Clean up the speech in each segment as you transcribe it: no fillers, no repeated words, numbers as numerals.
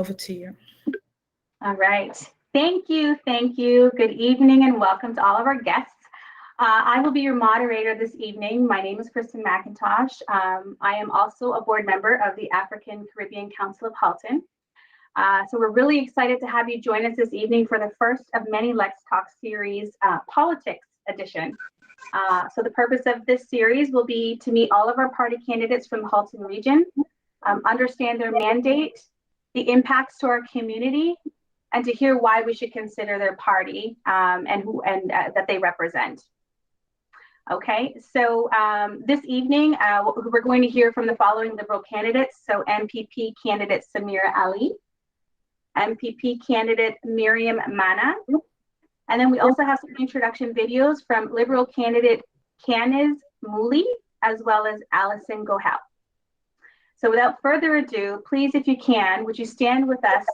Over to you. All right. Thank you. Thank you. Good evening and welcome to all of our guests. I will be your moderator this evening. My name is Kristen McIntosh. I am also a board member of the African Caribbean Council of Halton. So we're really excited to have you join us this evening for the first of many Let's Talk series, Politics Edition. So the purpose of this series will be to meet all of our party candidates from the Halton region, understand their mandate, the impacts to our community, and to hear why we should consider their party and that they represent. Okay, so this evening, we're going to hear from the following Liberal candidates. So MPP candidate Sameera Ali, MPP candidate Mariam Manaa, and then we also have some introduction videos from Liberal candidate Kaniz Mouli, as well as Alison Gohel. So without further ado, please, if you can, would you stand with us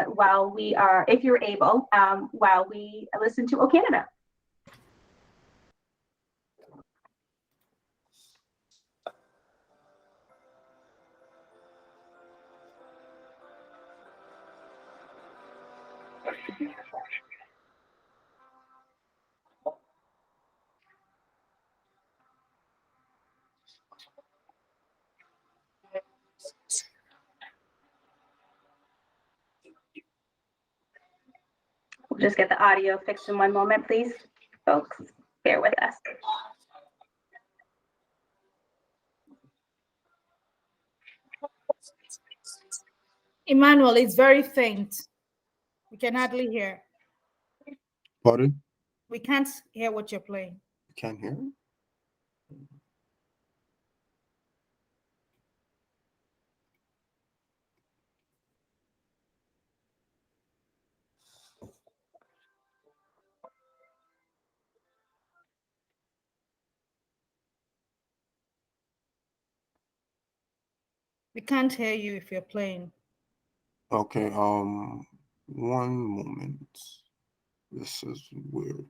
while we are, if you're able, while we listen to O Canada. We'll just get the audio fixed in one moment, please, folks. Bear with us. Emmanuel, it's very faint. We can hardly hear. Pardon? We can't hear what you're playing. You can't hear? We can't hear you if you're playing. Okay, one moment. This is weird.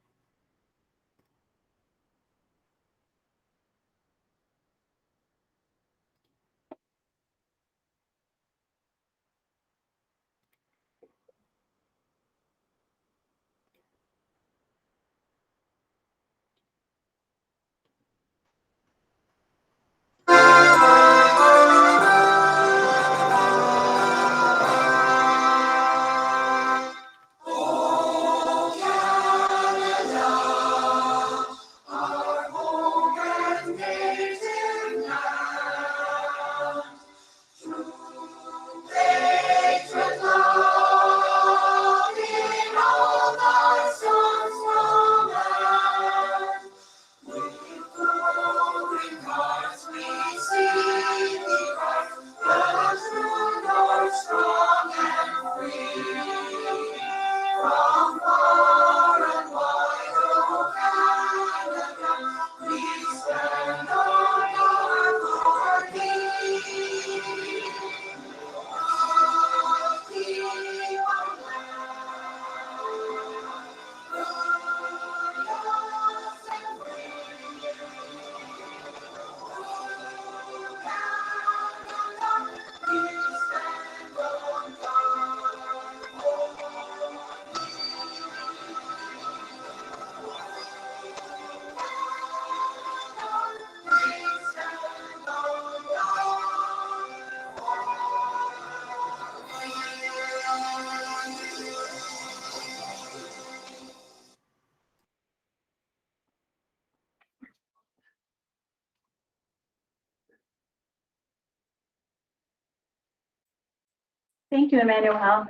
Thank you, Emmanuel.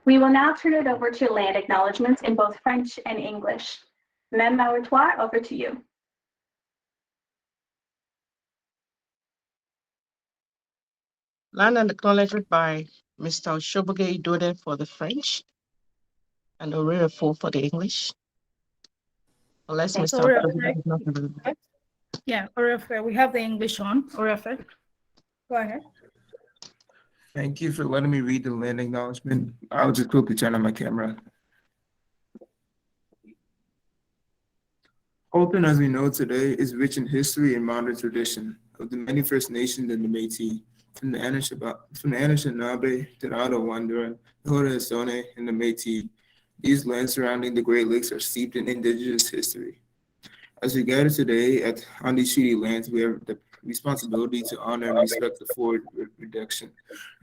We will now turn it over to land acknowledgements in both French and English. Mme. Mauretoire, over to you. Land and acknowledgement by Mr. Shobogay Dode for the French and Orerefo for the English. Unless Thanks. Mr. Shobogay is not available. Yeah, Orefe, we have the English on. Orefe, go ahead. Thank you for letting me read the land acknowledgement. I'll just quickly turn on my camera. Halton, as we know today, is rich in history and modern tradition of the many First Nations and the Métis. from the Anishinaabe to the Ottawandaron, the Haudenosaunee, and the Métis. These lands surrounding the Great Lakes are steeped in Indigenous history. As we gather today on these treaty lands, we have the responsibility to honor and respect the four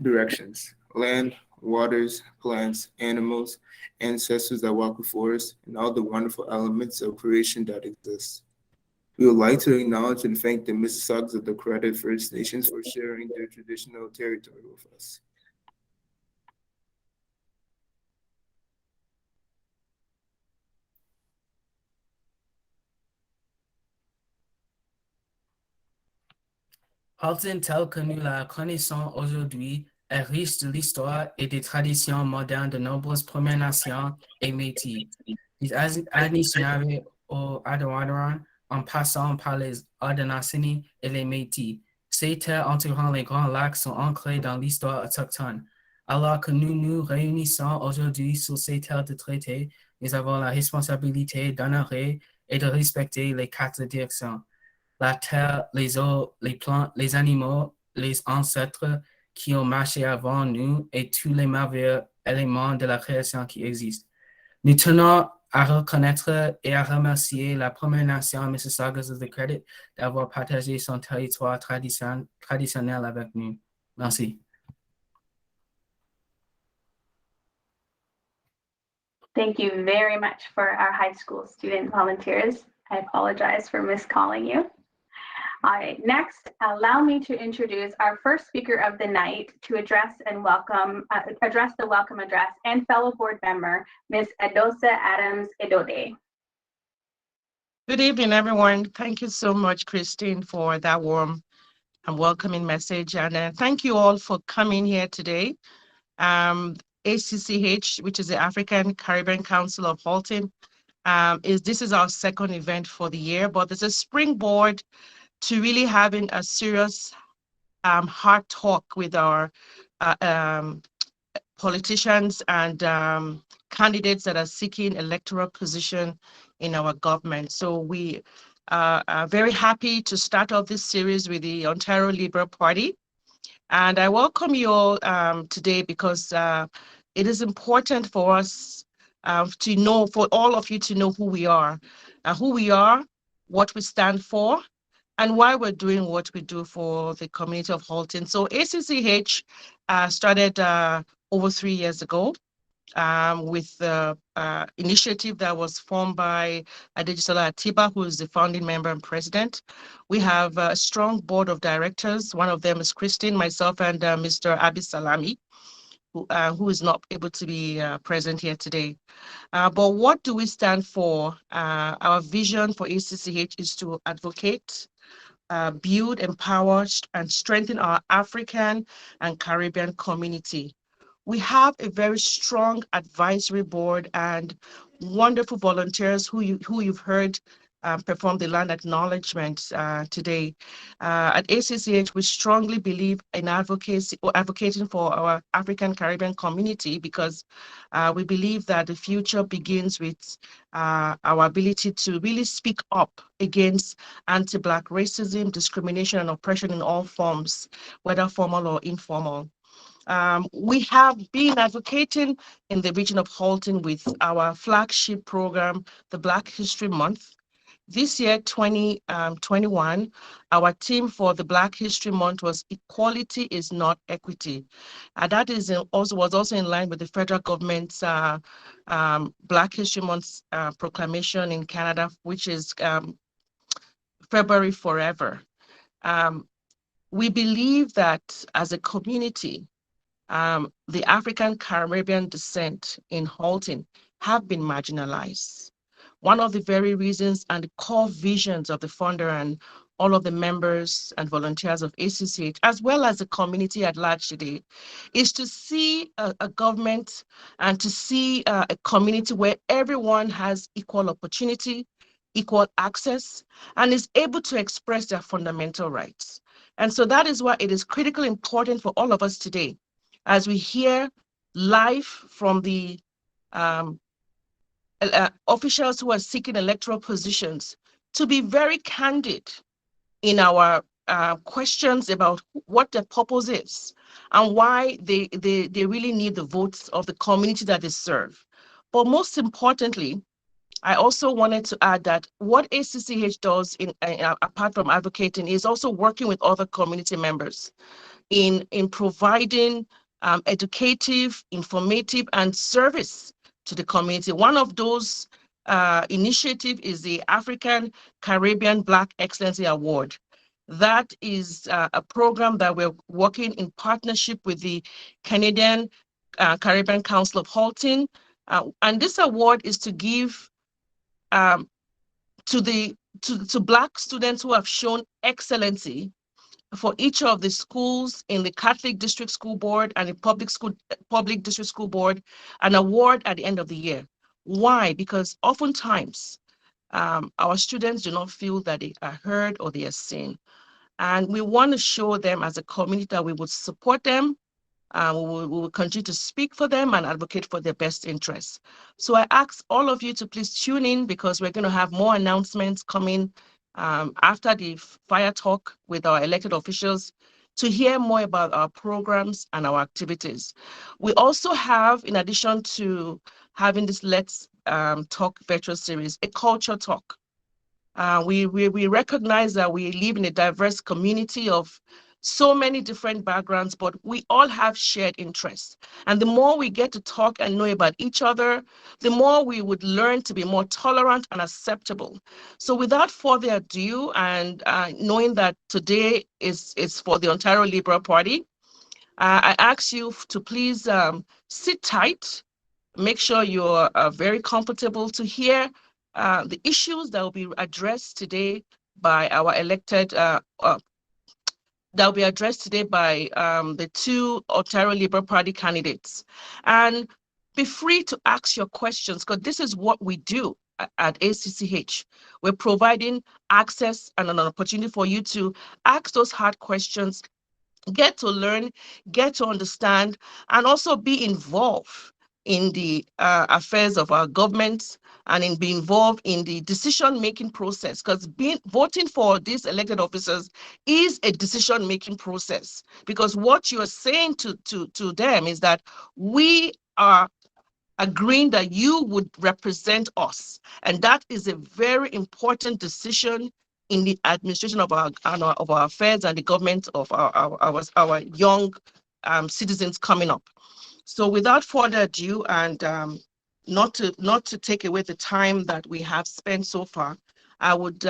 directions: land, waters, plants, animals, ancestors that walk before us, and all the wonderful elements of creation that exist. We would like to acknowledge and thank the Mississaugas of the Credit First Nations for sharing their traditional territory with us. Halton tel que nous la connaissons aujourd'hui est riche de l'histoire et des traditions modernes de nombreuses Premières Nations et Métis. Des Anishinaabe au Ottawandaron, en passant par les Haudenosaunee et les Métis. Ces terres entourant les Grands Lacs sont ancrées dans l'histoire autochtone. Alors que nous nous réunissons aujourd'hui sur ces terres de traité, nous avons la responsabilité d'honorer et de respecter les quatre directions: la terre, les eaux, les plantes, les animaux, les ancêtres qui ont marché avant nous et tous les merveilleux éléments de la création qui existent. Nous tenons à reconnaître et à remercier la Première Nation Mississaugas of the Credit d'avoir partagé son territoire traditionnel avec nous. Merci. Thank you very much for our high school student volunteers. I apologize for miscalling you. All right, next, allow me to introduce our first speaker of the night to address the welcome address and fellow board member, Ms. Edosa Adams Edode. Good evening, everyone. Thank you so much, Christine, for that warm and welcoming message. And thank you all for coming here today. ACCH, which is the African Caribbean Council of Halton, this is our second event for the year, but it's a springboard to really having a serious hard talk with our politicians and candidates that are seeking electoral position in our government. So we are very happy to start off this series with the Ontario Liberal Party. And I welcome you all today because it is important for us to know, for all of you to know who we are, what we stand for, and why we're doing what we do for the community of Halton. So ACCH started over 3 years ago with the initiative that was formed by Adejisola Atiba, who is the founding member and president. We have a strong board of directors. One of them is Christine, myself, and Mr. Abi Salami, who is not able to be present here today. But what do we stand for? Our vision for ACCH is to advocate, build, empower, and strengthen our African and Caribbean community. We have a very strong advisory board and wonderful volunteers who you've heard perform the land acknowledgement today. At ACCH, we strongly believe in advocating for our African Caribbean community because we believe that the future begins with our ability to really speak up against anti-Black racism, discrimination, and oppression in all forms, whether formal or informal. We have been advocating in the region of Halton with our flagship program, the Black History Month. This year, 2021, our theme for the Black History Month was Equality is Not Equity. That was also in line with the federal government's Black History Month proclamation in Canada, which is February Forever. We believe that as a community, the African Caribbean descent in Halton have been marginalized. One of the very reasons and the core visions of the founder and all of the members and volunteers of ACCH, as well as the community at large today, is to see a government and to see a community where everyone has equal opportunity, equal access, and is able to express their fundamental rights. And so that is why it is critically important for all of us today, as we hear live from the officials who are seeking electoral positions, to be very candid in our questions about what their purpose is and why they really need the votes of the community that they serve. But most importantly, I also wanted to add that what ACCH does, apart from advocating, is also working with other community members in providing educative, informative, and service to the community. One of those initiatives is the African Caribbean Black Excellency Award. That is a program that we're working in partnership with the Canadian Caribbean Council of Halton. And this award is to give to Black students who have shown excellency for each of the schools in the Catholic District School Board and the Public District School Board, an award at the end of the year. Why? Because oftentimes our students do not feel that they are heard or they are seen. And we want to show them as a community that we would support them. We will continue to speak for them and advocate for their best interests. So I ask all of you to please tune in, because we're going to have more announcements coming after the Fire Talk with our elected officials to hear more about our programs and our activities. We also have, in addition to having this Let's Talk virtual series, a culture talk. We recognize that we live in a diverse community of so many different backgrounds, but we all have shared interests. And the more we get to talk and know about each other, the more we would learn to be more tolerant and acceptable. So without further ado, and knowing that today is for the Ontario Liberal Party, I ask you to please sit tight, make sure you're very comfortable to hear the issues that will be addressed today by our elected that will be addressed today by the two Ontario Liberal Party candidates. And be free to ask your questions, because this is what we do at ACCH. We're providing access and an opportunity for you to ask those hard questions, get to learn, get to understand, and also be involved in the affairs of our government and be involved in the decision-making process, because voting for these elected officers is a decision-making process, because what you are saying to them is that we are agreeing that you would represent us, and that is a very important decision in the administration of our affairs and the government of our young citizens coming up. So without further ado, and not to take away the time that we have spent so far, I would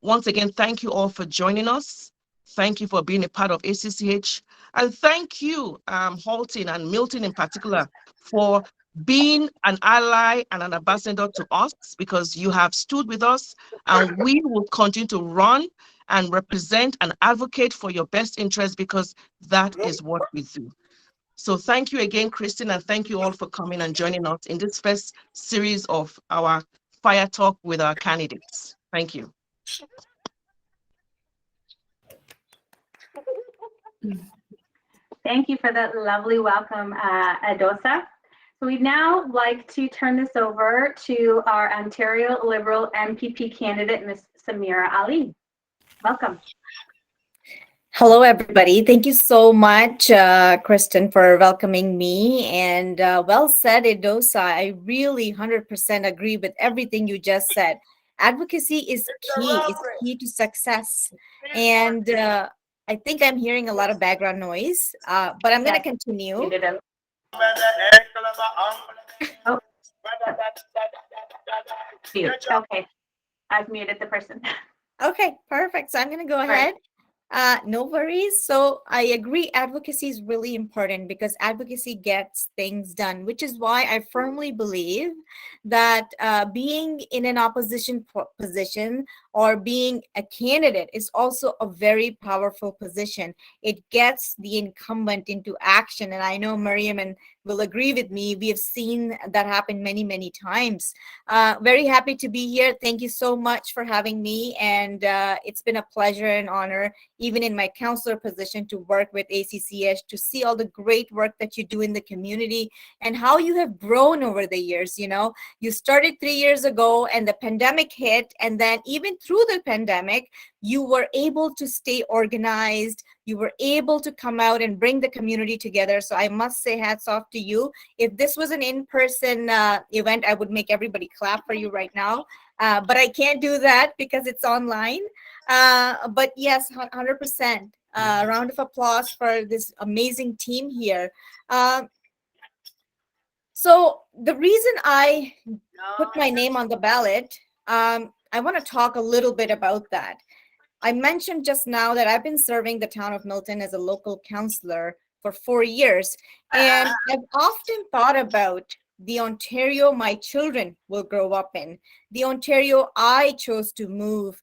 once again thank you all for joining us. Thank you for being a part of ACCH, and thank you, Halton and Milton in particular, for being an ally and an ambassador to us, because you have stood with us, and we will continue to run and represent and advocate for your best interest, because that is what we do. So thank you again, Christine, and thank you all for coming and joining us in this first series of our Fire Talk with our candidates. Thank you. Thank you for that lovely welcome, Adosa. So we'd now like to turn this over to our Ontario Liberal MPP candidate, Ms. Sameera Ali. Welcome. Hello, everybody. Thank you so much, Kristen, for welcoming me. And well said, Edosa. I really 100% agree with everything you just said. Advocacy is key. It's key to success. And I think I'm hearing a lot of background noise, but I'm going to continue. Oh. Okay, I've muted the person. Okay, perfect. So I'm going to go ahead. No worries. So I agree, advocacy is really important, because advocacy gets things done, which is why I firmly believe that being in an opposition position or being a candidate is also a very powerful position. It gets the incumbent into action. And I know Mariam and will agree with me. We have seen that happen many, many times. Very happy to be here. Thank you so much for having me. And it's been a pleasure and honor, even in my counselor position, to work with ACCH, to see all the great work that you do in the community and how you have grown over the years. You know, you started 3 years ago and the pandemic hit. And then even through the pandemic, you were able to stay organized. You were able to come out and bring the community together. So I must say hats off to you. If this was an in-person event, I would make everybody clap for you right now. But I can't do that because it's online. But yes, 100%. Round of applause for this amazing team here. So the reason I put my name on the ballot, I want to talk a little bit about that. I mentioned just now that I've been serving the town of Milton as a local councillor for 4 years, and I've often thought about the Ontario my children will grow up in, the Ontario I chose to move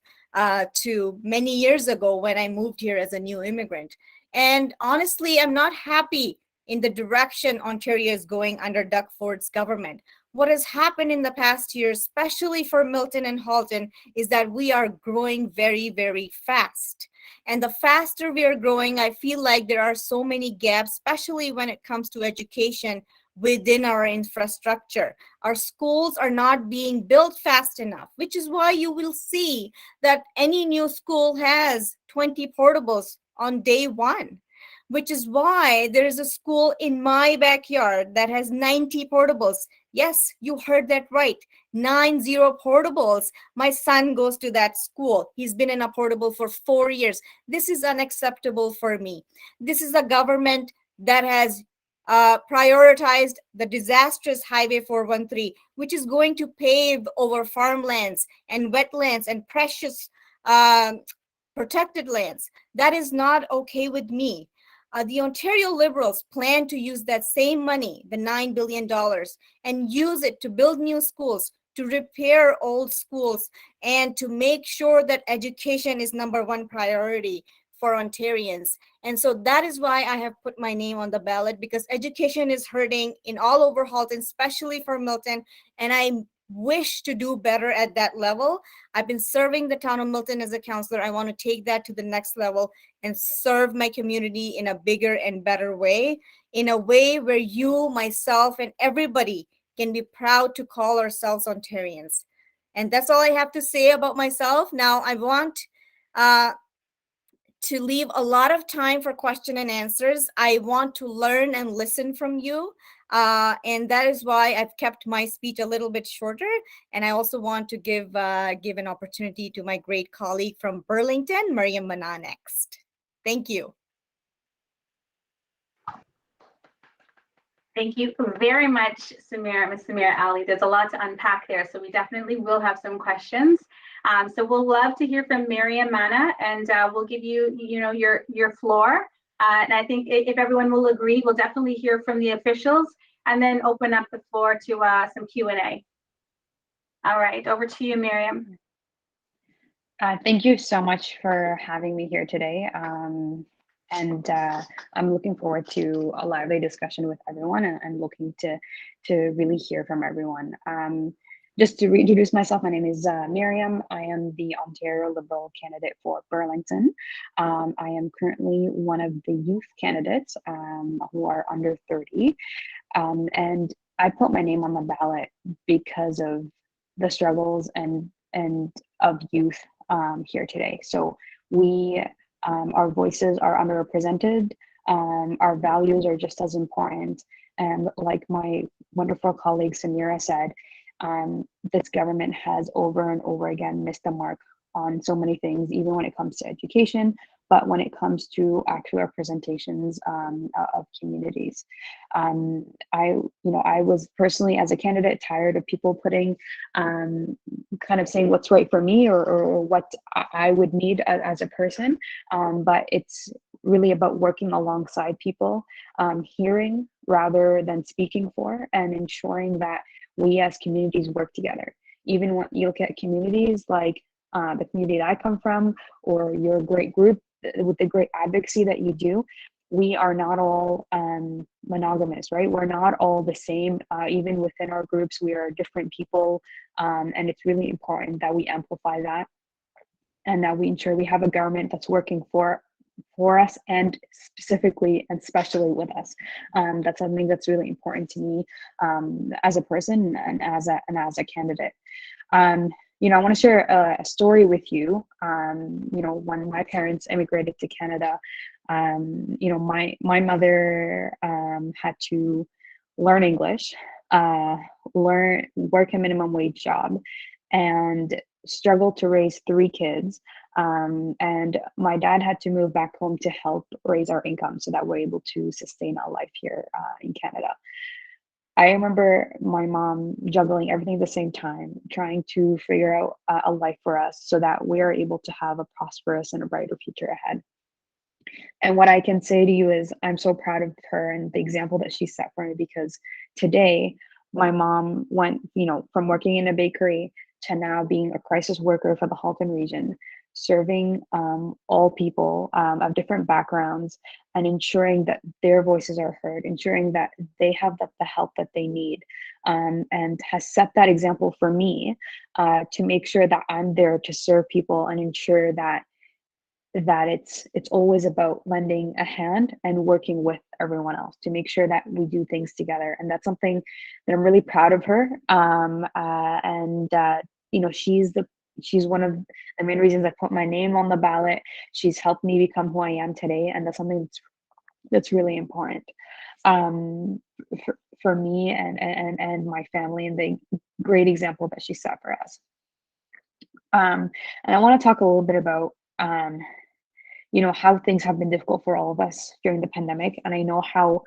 to many years ago when I moved here as a new immigrant. And honestly, I'm not happy in the direction Ontario is going under Doug Ford's government. What has happened in the past year, especially for Milton and Halton, is that we are growing very, very fast. And the faster we are growing, I feel like there are so many gaps, especially when it comes to education within our infrastructure. Our schools are not being built fast enough, which is why you will see that any new school has 20 portables on day one, which is why there is a school in my backyard that has 90 portables. Yes, you heard that right. 90 portables. My son goes to that school. He's been in a portable for 4 years. This is unacceptable for me. This is a government that has prioritized the disastrous Highway 413, which is going to pave over farmlands and wetlands and precious protected lands. That is not okay with me. The Ontario Liberals plan to use that same money, the $9 billion, and use it to build new schools, to repair old schools, and to make sure that education is #1 priority for Ontarians. And so that is why I have put my name on the ballot, because education is hurting in all over Halton, especially for Milton, and I wish to do better at that level. I've been serving the town of Milton as a councillor. I want to take that to the next level and serve my community in a bigger and better way, in a way where you, myself, and everybody can be proud to call ourselves Ontarians. And that's all I have to say about myself. Now, I want to leave a lot of time for question and answers. I want to learn and listen from you. And that is why I've kept my speech a little bit shorter. And I also want to give an opportunity to my great colleague from Burlington, Mariam, Manaa, next. Thank you. Thank you very much, Sameera, Ms. Sameera Ali. There's a lot to unpack there, so we definitely will have some questions. So we'll love to hear from Mariam, Manaa, and we'll give you, your floor. And I think if everyone will agree, we'll definitely hear from the officials and then open up the floor to some Q&A. All right, over to you, Mariam. Thank you so much for having me here today. And I'm looking forward to a lively discussion with everyone and looking to really hear from everyone. Just to reintroduce myself, my name is Mariam. I am the Ontario Liberal candidate for Burlington. I am currently one of the youth candidates who are under 30. And I put my name on the ballot because of the struggles and of youth here today. So our voices are underrepresented. Our values are just as important. And like my wonderful colleague Sameera said, this government has over and over again missed the mark on so many things, even when it comes to education, but when it comes to actual representations of communities. I was personally, as a candidate, tired of people putting, kind of saying what's right for me or what I would need as a person. But it's really about working alongside people, hearing rather than speaking for, and ensuring that we as communities work together. Even when you look at communities like the community that I come from, or your great group with the great advocacy that you do, we are not all monogamous, right? We're not all the same. Even within our groups, we are different people. And it's really important that we amplify that and that we ensure we have a government that's working for us and specifically and especially with us. That's something that's really important to me as a person and as a candidate. I want to share a story with you. When my parents immigrated to Canada, my mother had to learn English, work a minimum wage job, and struggle to raise 3 kids. And my dad had to move back home to help raise our income so that we're able to sustain our life here in Canada. I remember my mom juggling everything at the same time, trying to figure out a life for us so that we are able to have a prosperous and a brighter future ahead. And what I can say to you is I'm so proud of her and the example that she set for me, because today my mom went, from working in a bakery to now being a crisis worker for the Halton region, serving all people of different backgrounds and ensuring that their voices are heard, ensuring that they have the help that they need, and has set that example for me to make sure that I'm there to serve people and ensure that it's always about lending a hand and working with everyone else to make sure that we do things together. And that's something that I'm really proud of her. She's one of the main reasons I put my name on the ballot. She's helped me become who I am today, and that's something that's really important for me and my family, and the great example that she set for us. And I want to talk a little bit about how things have been difficult for all of us during the pandemic. And I know how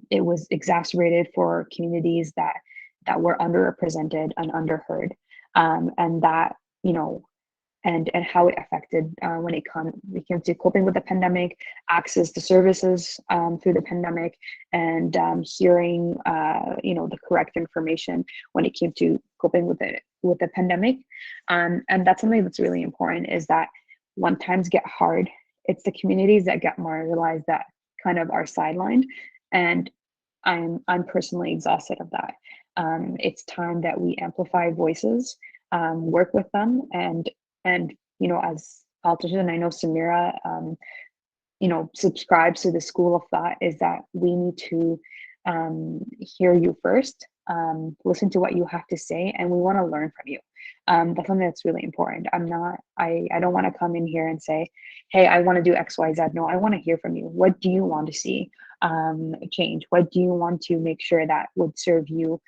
it was exacerbated for communities that were underrepresented and underheard, and that, and how it affected when it came to coping with the pandemic, access to services through the pandemic, and hearing, the correct information when it came to coping with the pandemic. And that's something that's really important, is that when times get hard, it's the communities that get marginalized that kind of are sidelined. And I'm personally exhausted of that. It's time that we amplify voices, work with them, and as politicians, and I know Sameera, subscribes to the school of thought, is that we need to hear you first, listen to what you have to say, and we want to learn from you. That's something that's really important. I don't want to come in here and say, hey, I want to do X, Y, Z. No, I want to hear from you. What do you want to see change? What do you want to make sure that would serve you,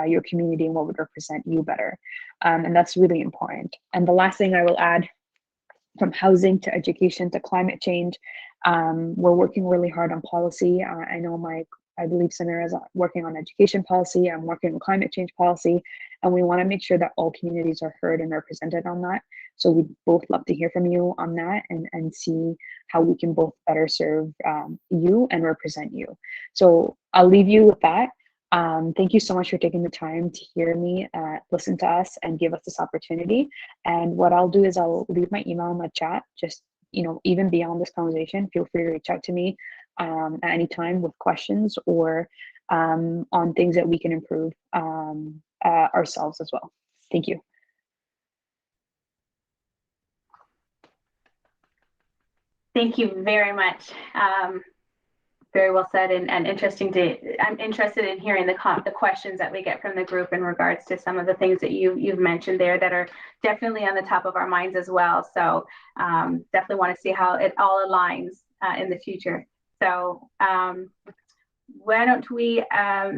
your community, and what would represent you better? And that's really important. And the last thing I will add, from housing to education to climate change, we're working really hard on policy. I believe Sameera is working on education policy. I'm working on climate change policy, and we want to make sure that all communities are heard and represented on that. So we'd both love to hear from you on that, and see how we can both better serve you and represent you. So I'll leave you with that. Thank you so much for taking the time to hear me, listen to us, and give us this opportunity. And what I'll do is I'll leave my email in the chat. Just, even beyond this conversation, feel free to reach out to me at any time with questions, or on things that we can improve ourselves as well. Thank you. Thank you very much. Very well said, and interesting I'm interested in hearing the questions that we get from the group in regards to some of the things that you've mentioned there that are definitely on the top of our minds as well. So definitely want to see how it all aligns in the future. So why don't we, are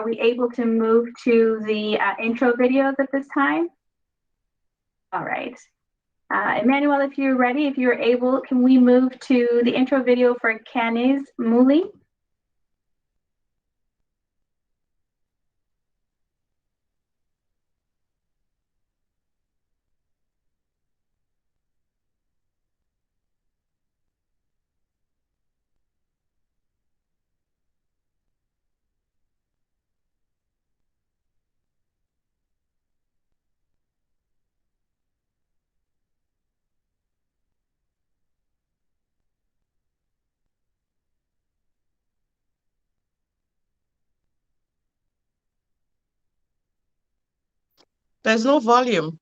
we able to move to the intro videos at this time? All right. Emmanuel, if you're ready, if you're able, can we move to the intro video for Kaniz, Mouli? There's no volume.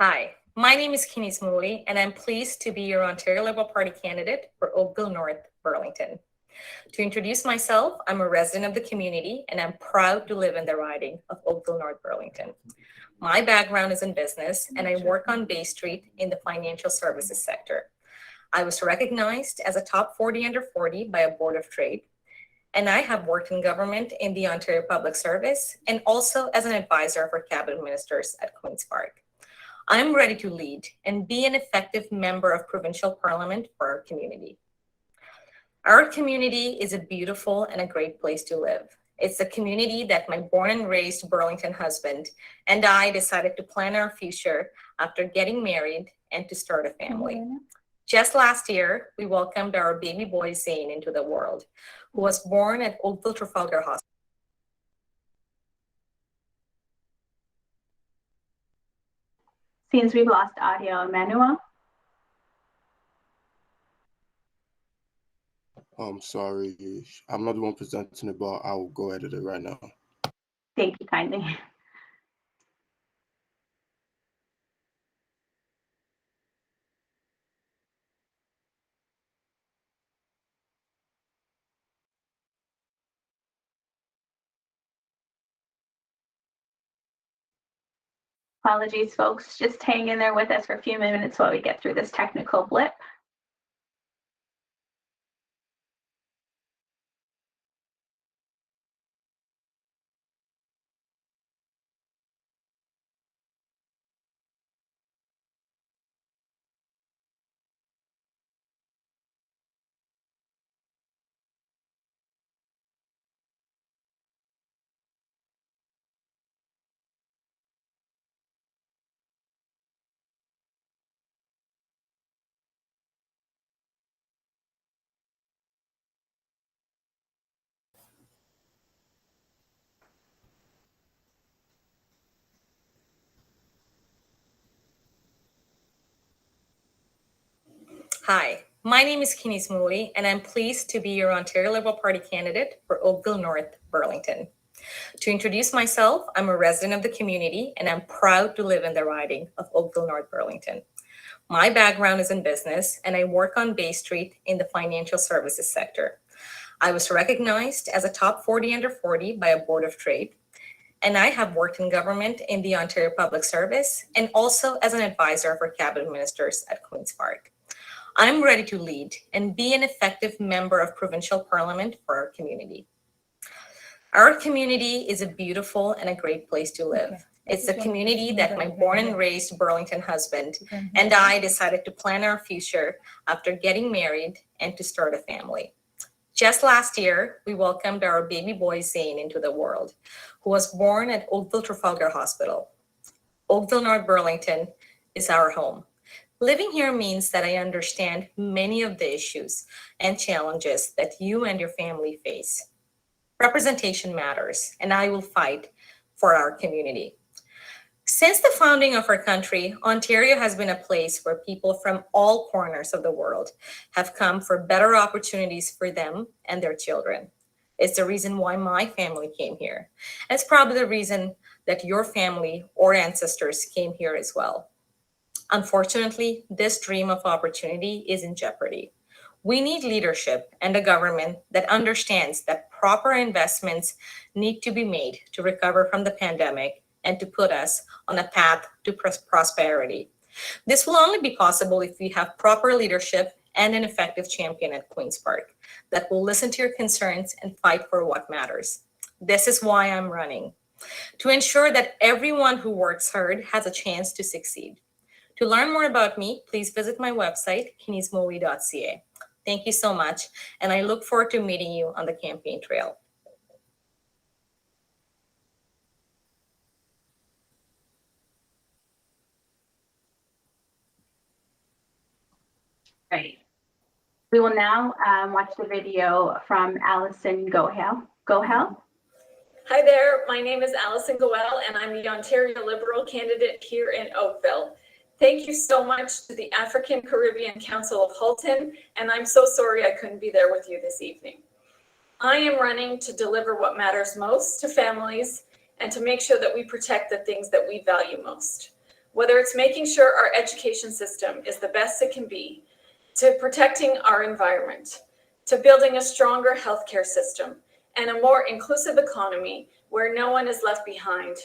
Hi, my name is Kaniz Mouli, and I'm pleased to be your Ontario Liberal Party candidate for Oakville North, Burlington. To introduce myself, I'm a resident of the community, and I'm proud to live in the riding of Oakville North, Burlington. My background is in business, and I work on Bay Street in the financial services sector. I was recognized as a top 40 under 40 by a board of trade, and I have worked in government in the Ontario Public Service and also as an advisor for cabinet ministers at Queen's Park. I'm ready to lead and be an effective member of provincial parliament for our community. Our community is a beautiful and a great place to live. It's the community that my born and raised Burlington husband and I decided to plan our future after getting married and to start a family. Just last year, we welcomed our baby boy Zane into the world, who was born at Oakville Trafalgar Hospital. Seems we've lost audio. Emmanuel? I'm sorry. I'm not the one presenting it, but I will go edit it right now. Thank you kindly. Apologies, folks. Just hang in there with us for a few minutes while we get through this technical blip. Hi, my name is Kaniz Mouli, and I'm pleased to be your Ontario Liberal Party candidate for Oakville North, Burlington. To introduce myself, I'm a resident of the community, and I'm proud to live in the riding of Oakville North, Burlington. My background is in business, and I work on Bay Street in the financial services sector. I was recognized as a top 40 under 40 by a board of trade, and I have worked in government in the Ontario Public Service and also as an advisor for cabinet ministers at Queen's Park. I'm ready to lead and be an effective member of provincial parliament for our community. Our community is a beautiful and a great place to live. It's the community that my born and raised Burlington husband and I decided to plan our future after getting married and to start a family. Just last year, we welcomed our baby boy Zane into the world, who was born at Oakville Trafalgar Hospital. Oakville North Burlington is our home. Living here means that I understand many of the issues and challenges that you and your family face. Representation matters, and I will fight for our community. Since the founding of our country, Ontario has been a place where people from all corners of the world have come for better opportunities for them and their children. It's the reason why my family came here. And it's probably the reason that your family or ancestors came here as well. Unfortunately, this dream of opportunity is in jeopardy. We need leadership and a government that understands that proper investments need to be made to recover from the pandemic and to put us on a path to prosperity. This will only be possible if we have proper leadership and an effective champion at Queen's Park that will listen to your concerns and fight for what matters. This is why I'm running, to ensure that everyone who works hard has a chance to succeed. To learn more about me, please visit my website, kinizmouli.ca. Thank you so much, and I look forward to meeting you on the campaign trail. Great. We will now watch the video from Alison Gohel. Gohel? Hi there, my name is Alison Gohel, and I'm the Ontario Liberal candidate here in Oakville. Thank you so much to the African Caribbean Council of Halton, and I'm so sorry I couldn't be there with you this evening. I am running to deliver what matters most to families and to make sure that we protect the things that we value most. whether it's making sure our education system is the best it can be, to protecting our environment, to building a stronger healthcare system and a more inclusive economy where no one is left behind.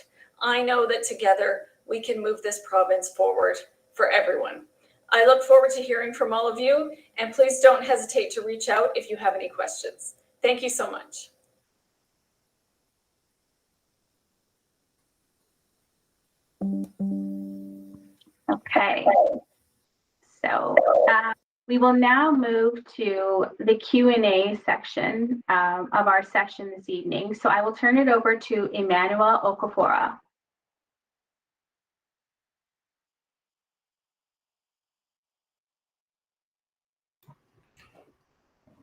I know that together we can move this province forward for everyone. I look forward to hearing from all of you, and please don't hesitate to reach out if you have any questions. Thank you so much. Okay, so we will now move to the Q&A section of our session this evening. So I will turn it over to Emmanuel Okafor.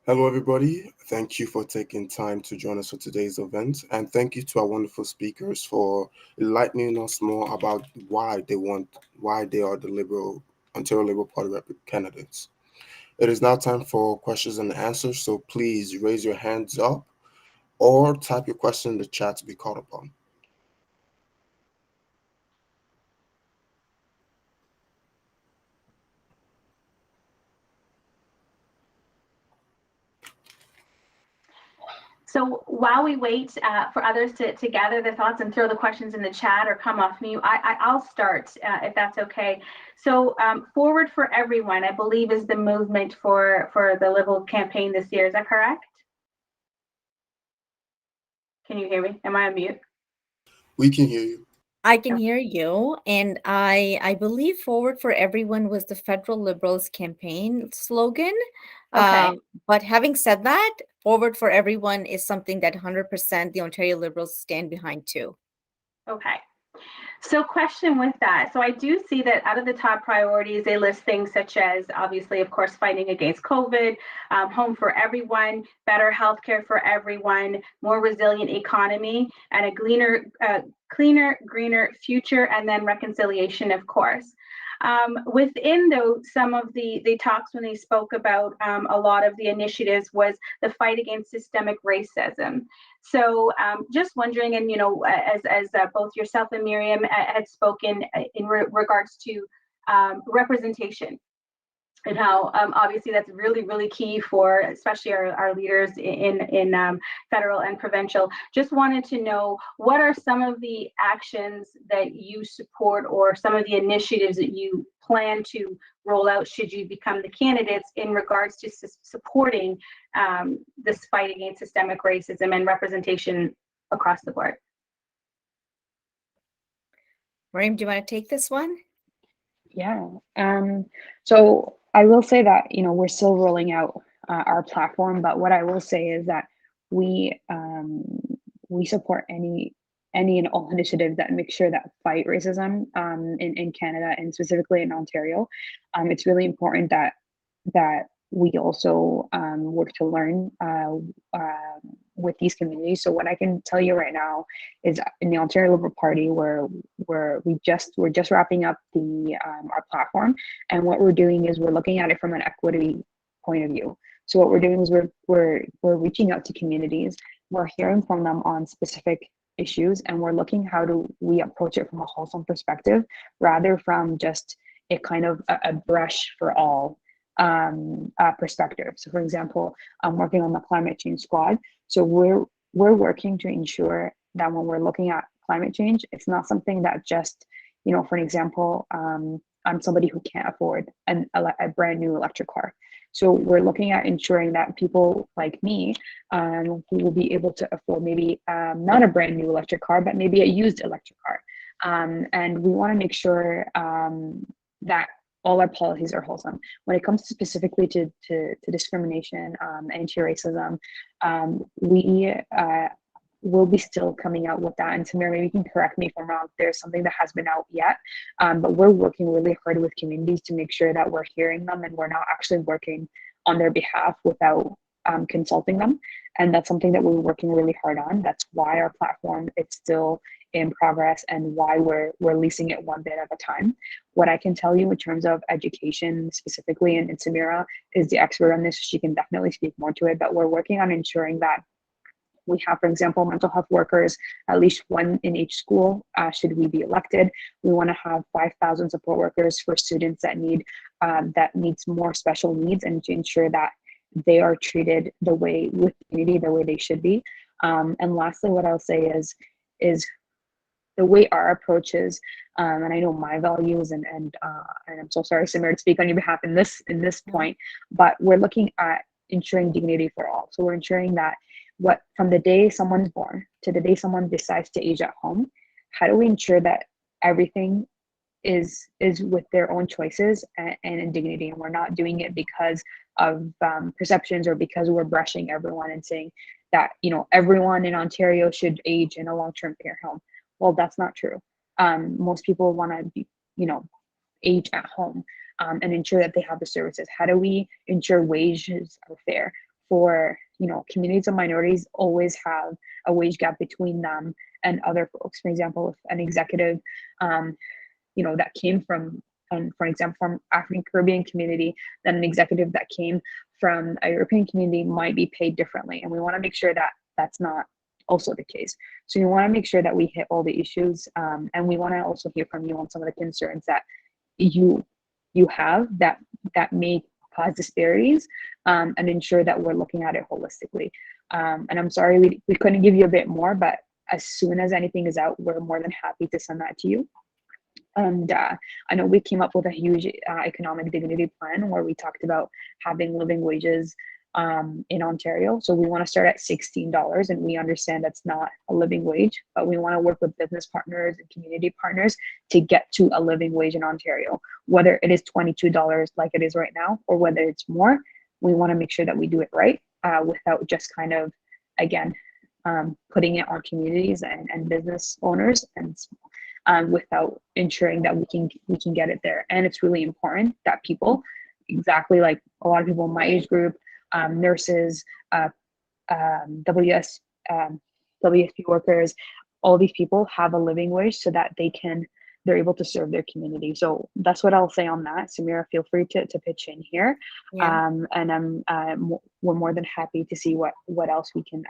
Hello, everybody. Thank you for taking time to join us for today's event. And thank you to our wonderful speakers for enlightening us more about why they are the Ontario Liberal Party candidates. It is now time for questions and answers, so please raise your hands up or type your question in the chat to be called upon. So while we wait for others to gather their thoughts and throw the questions in the chat or come off mute, I'll start if that's okay. So Forward for Everyone, I believe, is the movement for the Liberal campaign this year. Is that correct? Can you hear me? Am I on mute? We can hear you. I can hear you, and I believe Forward for Everyone was the federal Liberals campaign slogan. Okay. But having said that, Forward for Everyone is something that 100% the Ontario Liberals stand behind too. Okay. So question with that. So I do see that out of the top priorities, they list things such as, obviously, of course, fighting against COVID, home for everyone, better healthcare for everyone, more resilient economy, and a cleaner, greener future, and then reconciliation, of course. Within some of the talks when they spoke about a lot of the initiatives was the fight against systemic racism. So just wondering, and as both yourself and Mariam had spoken in regards to representation, and how obviously that's really, really key for especially our leaders in federal and provincial. Just wanted to know, what are some of the actions that you support or some of the initiatives that you plan to roll out should you become the candidates in regards to supporting this fight against systemic racism and representation across the board? Mariam, do you want to take this one? Yeah. So I will say that, we're still rolling out our platform, but what I will say is that we support any and all initiatives that make sure that fight racism in Canada and specifically in Ontario. It's really important that we also work to learn with these communities. So what I can tell you right now is in the Ontario Liberal Party, we're just wrapping up our platform, and what we're doing is we're looking at it from an equity point of view. So what we're doing is we're reaching out to communities, we're hearing from them on specific issues, and we're looking how do we approach it from a wholesome perspective rather from just a kind of a brush for all perspective. So for example, I'm working on the climate change squad. So we're working to ensure that when we're looking at climate change, it's not something that just, for an example, I'm somebody who can't afford a brand new electric car. So we're looking at ensuring that people like me who will be able to afford maybe not a brand new electric car, but maybe a used electric car. And we want to make sure that all our policies are wholesome. When it comes to specifically to discrimination, anti-racism, we will be still coming out with that. And Sameera, maybe you can correct me if I'm wrong, there's something that has been out yet, but we're working really hard with communities to make sure that we're hearing them and we're not actually working on their behalf without consulting them. And that's something that we're working really hard on. That's why our platform is still in progress and why we're releasing it one bit at a time. What I can tell you in terms of education specifically, and Sameera is the expert on this, she can definitely speak more to it, but we're working on ensuring that we have, for example, mental health workers, at least one in each school, should we be elected. We want to have 5,000 support workers for students that needs more special needs, and to ensure that they are treated with dignity, the way they should be. And lastly, what I'll say is the way our approach is, and I know my values, and I'm so sorry, Sameera, to speak on your behalf in this point, but we're looking at ensuring dignity for all. So we're ensuring that from the day someone is born to the day someone decides to age at home, how do we ensure that everything is with their own choices and in dignity, and we're not doing it because of perceptions or because we're brushing everyone and saying that everyone in Ontario should age in a long-term care home. Well, that's not true. Most people want to be, age at home and ensure that they have the services. How do we ensure wages are fair for, communities of minorities always have a wage gap between them and other folks. For example, if an executive, that came from, for example, from African Caribbean community, then an executive that came from a European community might be paid differently. And we want to make sure that that's not also the case. So we want to make sure that we hit all the issues, and we want to also hear from you on some of the concerns that you have that may cause disparities, and ensure that we're looking at it holistically. And I'm sorry we couldn't give you a bit more, but as soon as anything is out, we're more than happy to send that to you. And I know we came up with a huge economic dignity plan where we talked about having living wages in Ontario. So we want to start at $16, and we understand that's not a living wage, but we want to work with business partners and community partners to get to a living wage in Ontario, whether it is $22 like it is right now, or whether it's more. We want to make sure that we do it right, without just kind of, again, putting it on communities and business owners, and without ensuring that we can get it there. And it's really important that people, exactly like a lot of people in my age group, nurses, WSP workers, all these people have a living wage so that they're able to serve their community. So that's what I'll say on that. Sameera, feel free to pitch in here. Yeah. And we're more than happy to see what else we can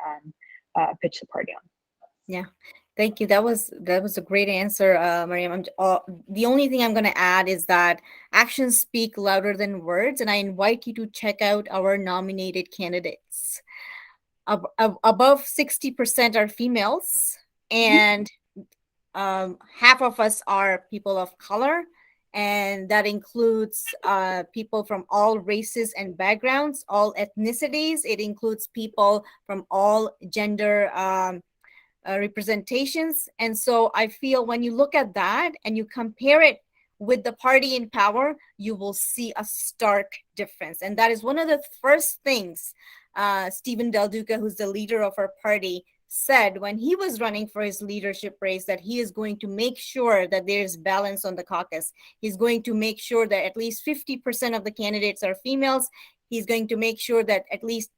pitch the party on. Yeah. Thank you. That was a great answer, Mariam. The only thing I'm going to add is that actions speak louder than words, and I invite you to check out our nominated candidates. Above 60% are females, and half of us are people of color, and that includes people from all races and backgrounds, all ethnicities. It includes people from all gender representations. And so I feel when you look at that and you compare it with the party in power, you will see a stark difference. And that is one of the first things Stephen Del Duca, who's the leader of our party, said when he was running for his leadership race, that he is going to make sure that there's balance on the caucus. He's going to make sure that at least 50% of the candidates are females. He's going to make sure that at least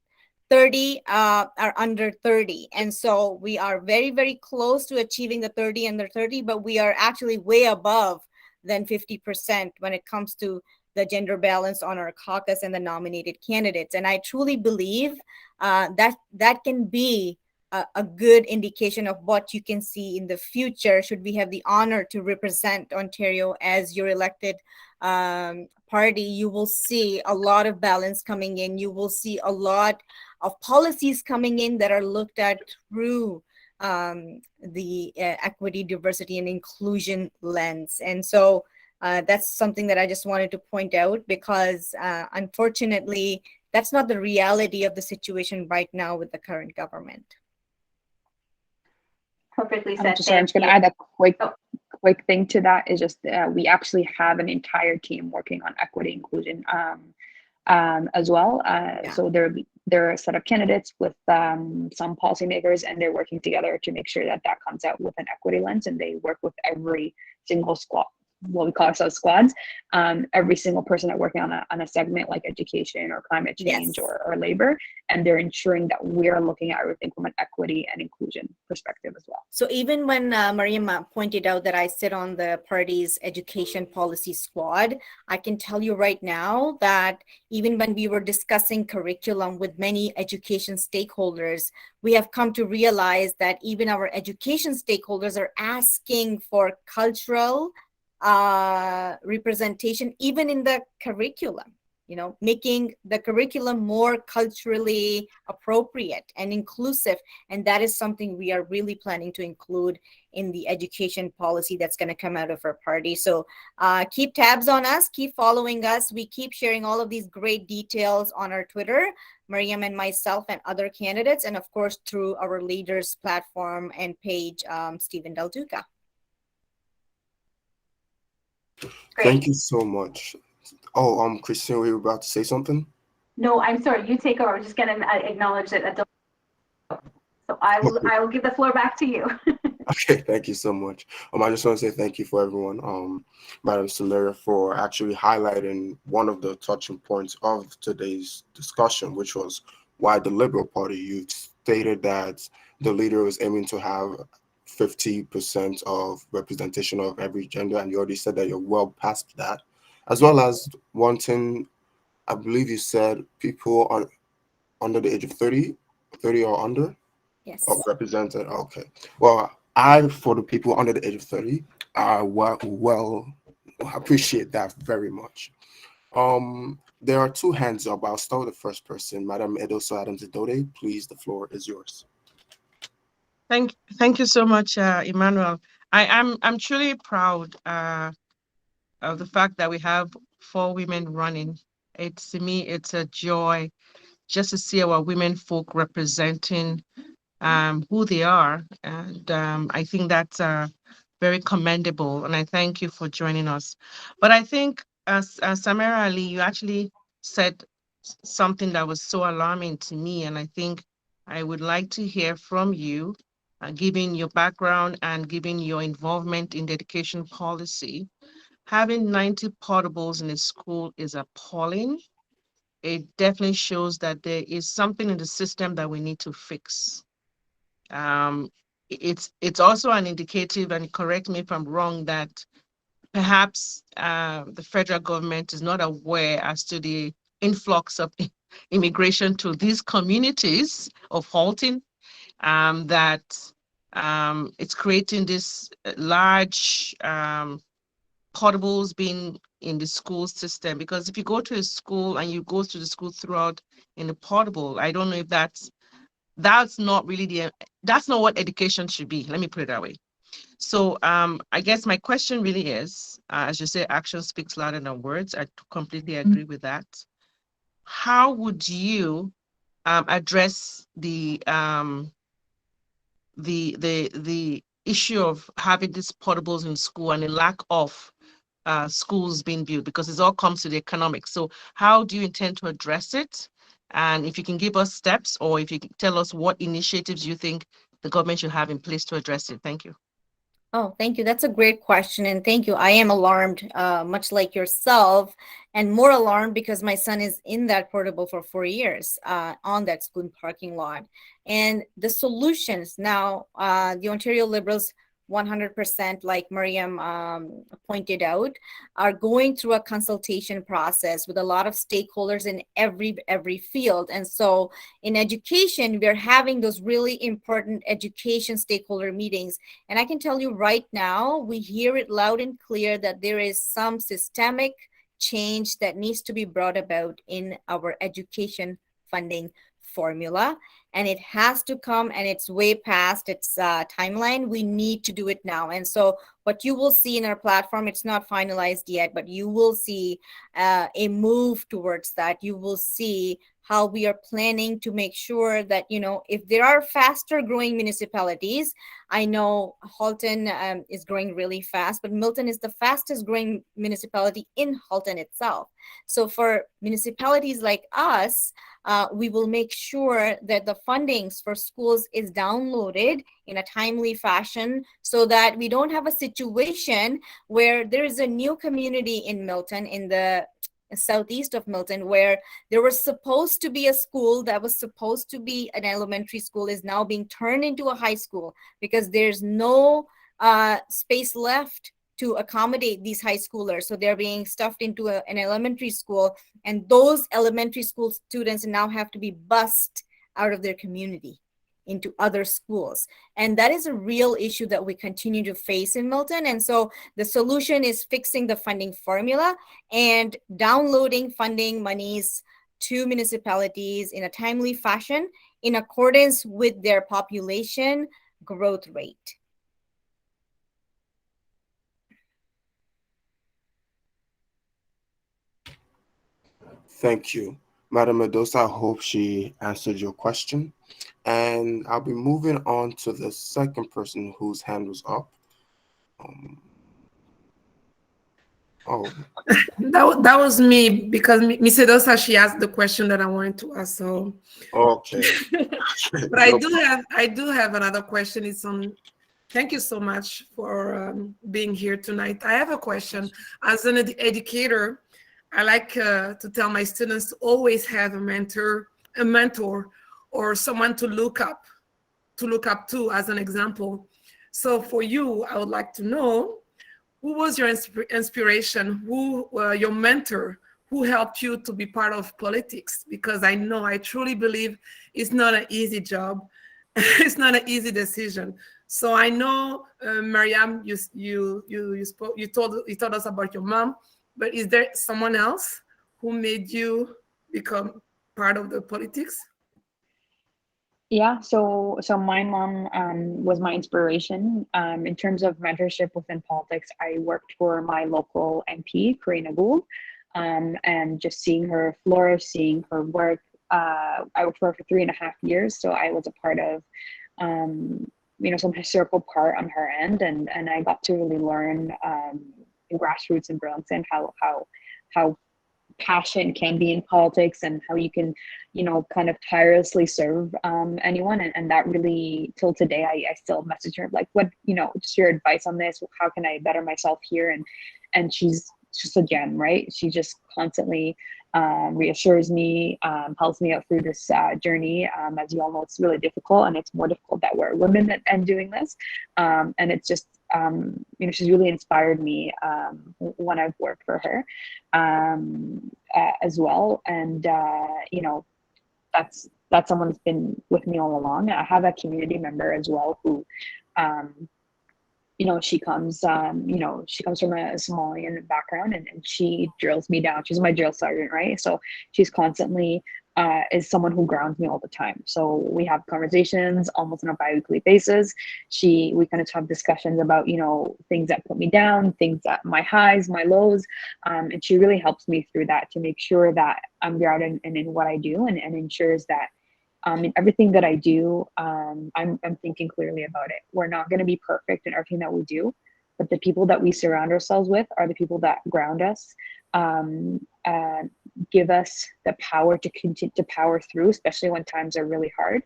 30 are under 30. And so we are very, very close to achieving the 30 under 30, but we are actually way above than 50% when it comes to the gender balance on our caucus and the nominated candidates. And I truly believe that can be a good indication of what you can see in the future should we have the honor to represent Ontario as your elected party. You will see a lot of balance coming in. You will see a lot of policies coming in that are looked at through the equity, diversity, and inclusion lens. And so that's something that I just wanted to point out, because unfortunately, that's not the reality of the situation right now with the current government. Perfectly said. I'm just going to add a quick thing to that is just we actually have an entire team working on equity inclusion as well. So there are a set of candidates with some policymakers, and they're working together to make sure that comes out with an equity lens, and they work with every single what we call ourselves squads. Every single person that working on a segment like education or climate change Yes. or labor, and they're ensuring that we're looking at everything from an equity and inclusion perspective as well. So even when Mariam pointed out that I sit on the party's education policy squad, I can tell you right now that even when we were discussing curriculum with many education stakeholders, we have come to realize that even our education stakeholders are asking for cultural representation, even in the curriculum, making the curriculum more culturally appropriate and inclusive. And that is something we are really planning to include in the education policy that's going to come out of our party. So keep tabs on us, keep following us. We keep sharing all of these great details on our Twitter, Mariam and myself and other candidates, and of course through our leaders platform and page, Stephen Del Duca. Thank you so much. Oh, Christian, were you about to say something? No, I'm sorry. You take over. I'm just going to acknowledge that. So I will give the floor back to you. Okay, thank you so much. I just want to say thank you for everyone, Madam Sameera, for actually highlighting one of the touching points of today's discussion, which was why the Liberal Party. You stated that the leader was aiming to have 50% of representation of every gender, and you already said that you're well past that, as well as wanting, I believe you said, people are under the age of 30 or under. Yes. Represented. Okay. Well, for the people under the age of 30, well, I appreciate that very much. There are two hands up. I'll start with the first person, Madam Edoso Adams-Idode. Please, the floor is yours. Thank you so much, Emmanuel. I'm truly proud of the fact that we have 4 women running. To me, it's a joy just to see our women folk representing who they are, and I think that's very commendable. And I thank you for joining us. But I think, as Sameera Ali, you actually said something that was so alarming to me, and I think I would like to hear from you, given your background and given your involvement in the education policy. Having 90 portables in a school is appalling. It definitely shows that there is something in the system that we need to fix. It's also an indicative, and correct me if I'm wrong, that perhaps the federal government is not aware as to the influx of immigration to these communities of Halton, that it's creating this large portables being in the school system. Because if you go to a school and you go to the school throughout in a portable, I don't know if that's not really that's not what education should be. Let me put it that way. So I guess my question really is, as you say, action speaks louder than words. I completely agree with that. How would you address the issue of having these portables in school and the lack of schools being built, because it all comes to the economics? So how do you intend to address it? And if you can give us steps, or if you can tell us what initiatives you think the government should have in place to address it. Thank you. Oh, thank you. That's a great question. And thank you. I am alarmed, much like yourself, and more alarmed because my son is in that portable for 4 years on that school parking lot. And the solutions now, the Ontario Liberals 100%, like Mariam pointed out, are going through a consultation process with a lot of stakeholders in every field. And so in education, we're having those really important education stakeholder meetings. And I can tell you right now, we hear it loud and clear that there is some systemic change that needs to be brought about in our education funding formula, and it has to come, and it's way past its timeline. We need to do it now. And so what you will see in our platform, it's not finalized yet, but you will see a move towards that. You will see how we are planning to make sure that, if there are faster growing municipalities, I know Halton is growing really fast, but Milton is the fastest growing municipality in Halton itself. So for municipalities like us, we will make sure that the fundings for schools is downloaded in a timely fashion so that we don't have a situation where there is a new community in Milton, in the southeast of Milton, where there was supposed to be a school that was supposed to be an elementary school is now being turned into a high school because there's no space left to accommodate these high schoolers. So they're being stuffed into an elementary school, and those elementary school students now have to be bussed out of their community into other schools. And that is a real issue that we continue to face in Milton. And so the solution is fixing the funding formula and downloading funding monies to municipalities in a timely fashion in accordance with their population growth rate. Thank you. Madam Medosa, I hope she answered your question. And I'll be moving on to the second person whose hand was up. That was me, because Ms. Medosa, she asked the question that I wanted to ask. So okay. But I do have another question. It's on. Thank you so much for being here tonight. I have a question. As an educator, I like to tell my students to always have a mentor, or someone to look up to as an example. So for you, I would like to know, who was your inspiration? Who your mentor? Who helped you to be part of politics? Because I truly believe it's not an easy job. It's not an easy decision. So I know, Mariam, you told us about your mom, but is there someone else who made you become part of the politics? Yeah, so my mom was my inspiration. In terms of mentorship within politics, I worked for my local MP, Karina Gohel, and just seeing her flourish, seeing her work. I worked for her for 3.5 years, so I was a part of, some historical part on her end, and I got to really learn grassroots in Burlington how passion can be in politics, and how you can, kind of tirelessly serve anyone. And that really, till today, I still message her, like, what, just your advice on this, how can I better myself here? And she's just a gem, right? She just constantly reassures me, helps me out through this journey. As you all know, it's really difficult, and it's more difficult that we're women and doing this. And it's just, she's really inspired me when I've worked for her as well. And, that's someone that's been with me all along. I have a community member as well who, she comes from a Somalian background, and she drills me down. She's my drill sergeant, right? So she's constantly is someone who grounds me all the time. So we have conversations almost on a bi-weekly basis. We kind of have discussions about, things that put me down, things that my highs, my lows. And she really helps me through that to make sure that I'm grounded in what I do, and ensures that in everything that I do, I'm thinking clearly about it. We're not going to be perfect in everything that we do, but the people that we surround ourselves with are the people that ground us, give us the power to continue to power through, especially when times are really hard,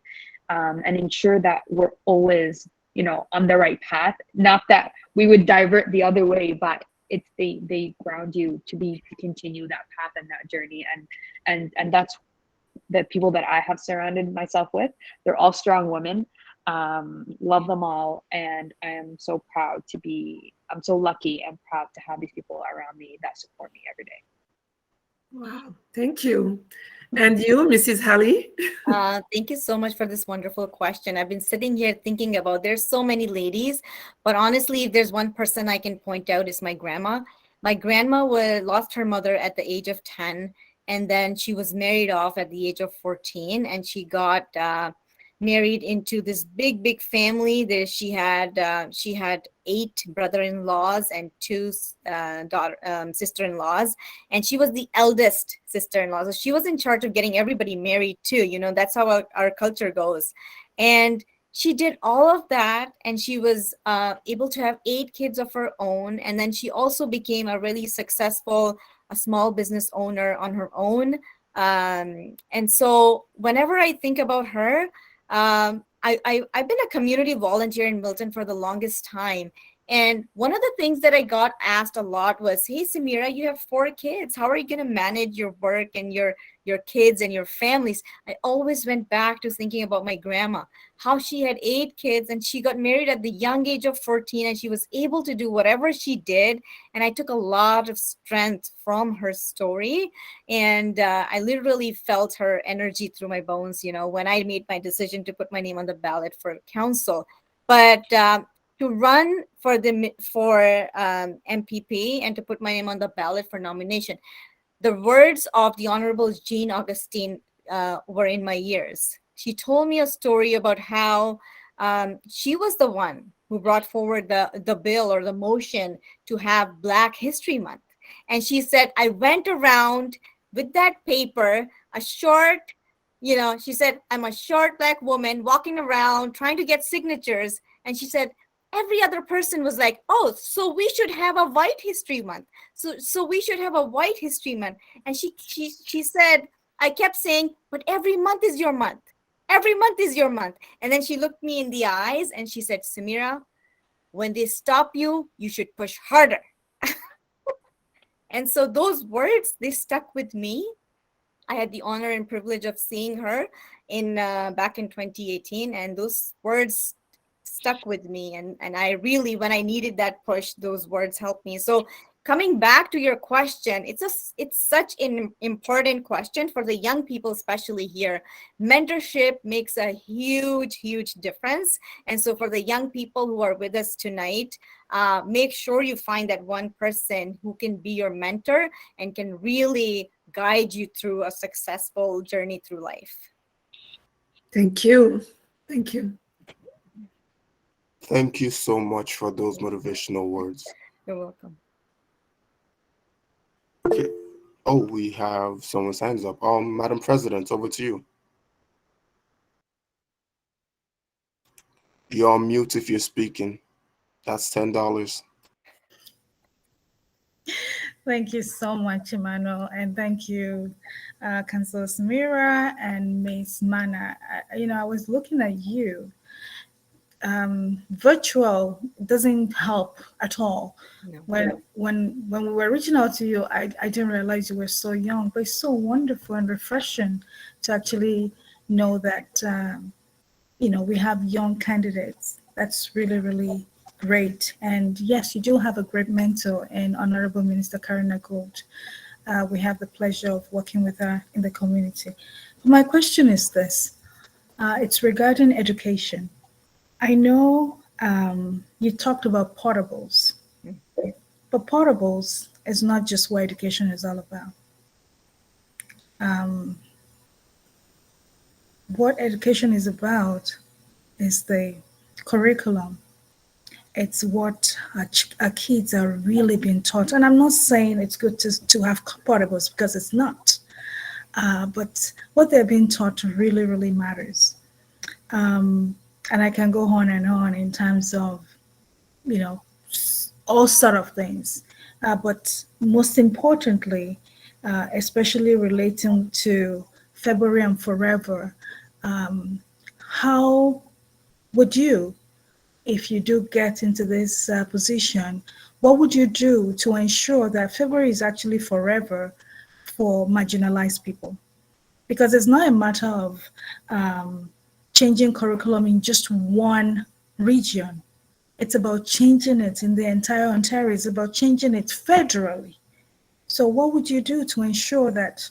and ensure that we're always, on the right path. Not that we would divert the other way, but it's they ground you to continue that path and that journey, and that's the people that I have surrounded myself with. They're all strong women. Love them all, and I am so proud I'm so lucky and proud to have these people around me that support me every day. Wow, thank you. And you, Mrs. Halley? Thank you so much for this wonderful question. I've been sitting here thinking about, there's so many ladies, but honestly, if there's one person I can point out, is my grandma. My grandma lost her mother at the age of 10, and then she was married off at the age of 14, and she got married into this big family. There she had 8 brother-in-laws and 2 sister-in-laws, and she was the eldest sister-in-law. So she was in charge of getting everybody married too. You know, that's how our culture goes. And she did all of that, and she was able to have 8 kids of her own. And then she also became a really successful small business owner on her own. And so whenever I think about her, I've been a community volunteer in Milton for the longest time. And one of the things that I got asked a lot was, hey, Sameera, you have 4 kids. How are you going to manage your work and your kids and your families? I always went back to thinking about my grandma, how she had 8 kids and she got married at the young age of 14, and she was able to do whatever she did. And I took a lot of strength from her story. And I literally felt her energy through my bones, you know, when I made my decision to put my name on the ballot for council. But to run for MPP and to put my name on the ballot for nomination, the words of the Honorable Jean Augustine were in my ears. She told me a story about how she was the one who brought forward the bill or the motion to have Black History Month. And she said, I went around with that paper, a short, you know, she said, I'm a short Black woman walking around trying to get signatures. And she said, every other person was like, oh, so we should have a White History Month. So we should have a White History Month. And she said, I kept saying, but every month is your month. Every month is your month. And then she looked me in the eyes and she said, Sameera, when they stop you, you should push harder. And so those words, they stuck with me. I had the honor and privilege of seeing her back in 2018, and those words stuck with me. And I really, when I needed that push, those words helped me. So coming back to your question, it's such an important question for the young people, especially here. Mentorship makes a huge difference. And so for the young people who are with us tonight, make sure you find that one person who can be your mentor and can really guide you through a successful journey through life. Thank you. Thank you. Thank you so much for those motivational words. You're welcome. Okay. Oh, we have someone's hands up. Madam President, over to you. You're on mute if you're speaking. That's $10. Thank you so much, Emmanuel, and thank you, Councilor Sameera and Ms. Manaa. I was looking at you. Virtual doesn't help at all. No. When we were reaching out to you, I didn't realize you were so young, but it's so wonderful and refreshing to actually know that we have young candidates. That's really great. And yes, you do have a great mentor in Honorable Minister Karina Gold. We have the pleasure of working with her in the community. My question is this. It's regarding education. I know you talked about portables, but portables is not just what education is all about. What education is about is the curriculum. It's what our kids are really being taught. And I'm not saying it's good to have portables, because it's not. But what they're being taught really matters. And I can go on and on in terms of, all sort of things. But most importantly, especially relating to February and Forever, how would you, if you do get into this position, what would you do to ensure that February is actually forever for marginalized people? Because it's not a matter of changing curriculum in just one region. It's about changing it in the entire Ontario. It's about changing it federally. So what would you do to ensure that,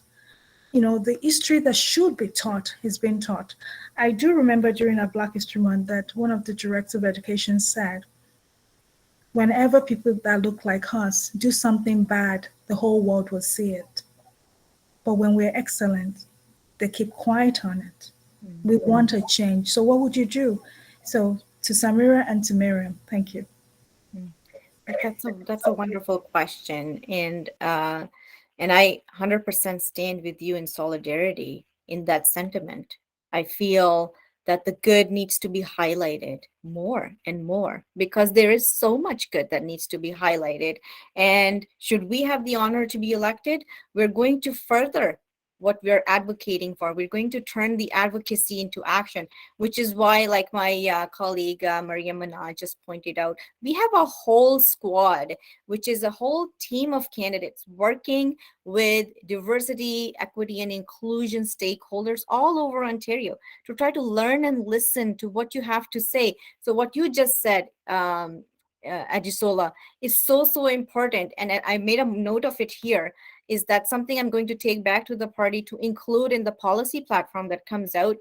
the history that should be taught is being taught? I do remember during our Black History Month that one of the directors of education said, whenever people that look like us do something bad, the whole world will see it. But when we're excellent, they keep quiet on it. We want a change. So what would you do? So to Sameera and to Mariam, thank you. That's a wonderful question, and I 100% stand with you in solidarity in that sentiment. I feel that the good needs to be highlighted more and more because there is so much good that needs to be highlighted. And should we have the honor to be elected, we're going to further what we're advocating for. We're going to turn the advocacy into action, which is why, like my colleague Mariam Manaa just pointed out, we have a whole squad, which is a whole team of candidates working with diversity, equity, and inclusion stakeholders all over Ontario to try to learn and listen to what you have to say. So what you just said, Ajisola, is so important. And I made a note of it here. Is that something I'm going to take back to the party to include in the policy platform that comes out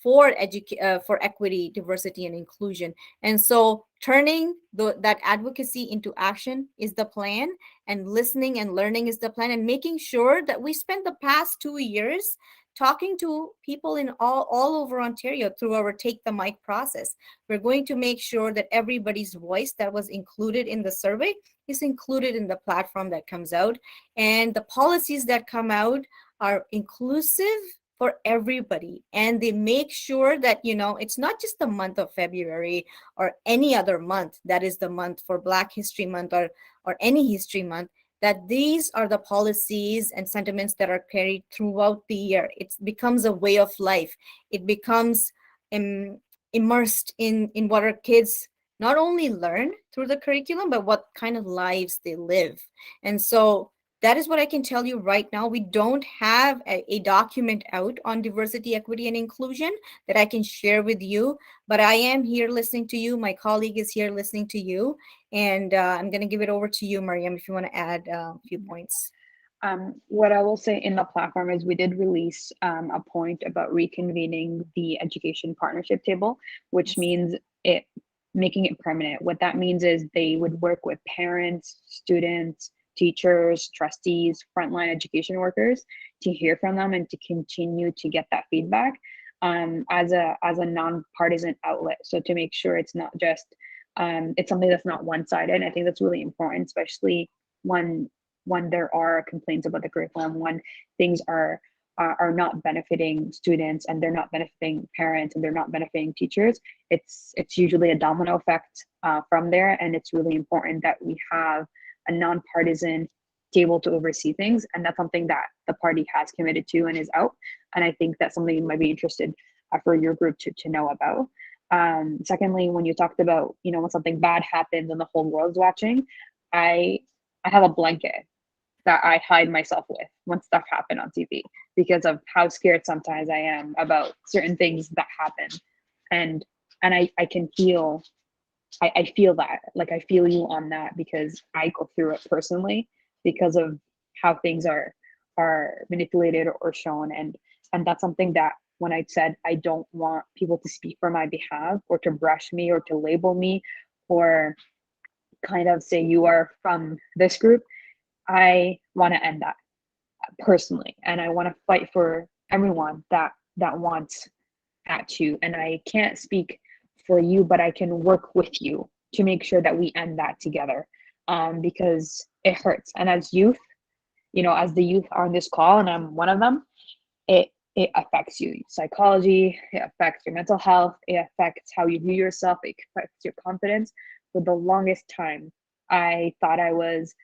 for equity, diversity, and inclusion? And so turning that advocacy into action is the plan, and listening and learning is the plan, and making sure that we spent the past 2 years talking to people in all over Ontario through our Take the Mic process. We're going to make sure that everybody's voice that was included in the survey is included in the platform that comes out, and the policies that come out are inclusive for everybody, and they make sure that it's not just the month of February or any other month that is the month for Black History Month or any history month, that these are the policies and sentiments that are carried throughout the year. It becomes a way of life. It becomes immersed in what our kids not only learn through the curriculum, but what kind of lives they live. And so that is what I can tell you right now. We don't have a document out on diversity, equity, and inclusion that I can share with you, but I am here listening to you. My colleague is here listening to you. And I'm going to give it over to you, Mariam, if you want to add a few points. What I will say in the platform is we did release a point about reconvening the education partnership table, which means making it permanent. What that means is they would work with parents, students, teachers, trustees, frontline education workers to hear from them and to continue to get that feedback as a nonpartisan outlet. So to make sure it's not just it's something that's not one-sided. I think that's really important, especially when there are complaints about the curriculum, when things are not benefiting students and they're not benefiting parents and they're not benefiting teachers. It's usually a domino effect from there, and it's really important that we have a nonpartisan table to oversee things, and that's something that the party has committed to and is out. And I think that's something you might be interested for your group to know about. Secondly, when you talked about when something bad happens and the whole world's watching, I have a blanket that I hide myself with when stuff happen on TV because of how scared sometimes I am about certain things that happen, and I can feel. I feel that, like I feel you on that because I go through it personally because of how things are manipulated or shown, and that's something that when I said I don't want people to speak for my behalf or to brush me or to label me or kind of say you are from this group, I want to end that personally, and I want to fight for everyone that wants that too. And I can't speak for you, but I can work with you to make sure that we end that together, because it hurts. And as youth, as the youth on this call, and I'm one of them, it affects you. Psychology, it affects your mental health, it affects how you view yourself, it affects your confidence. For the longest time, I thought I was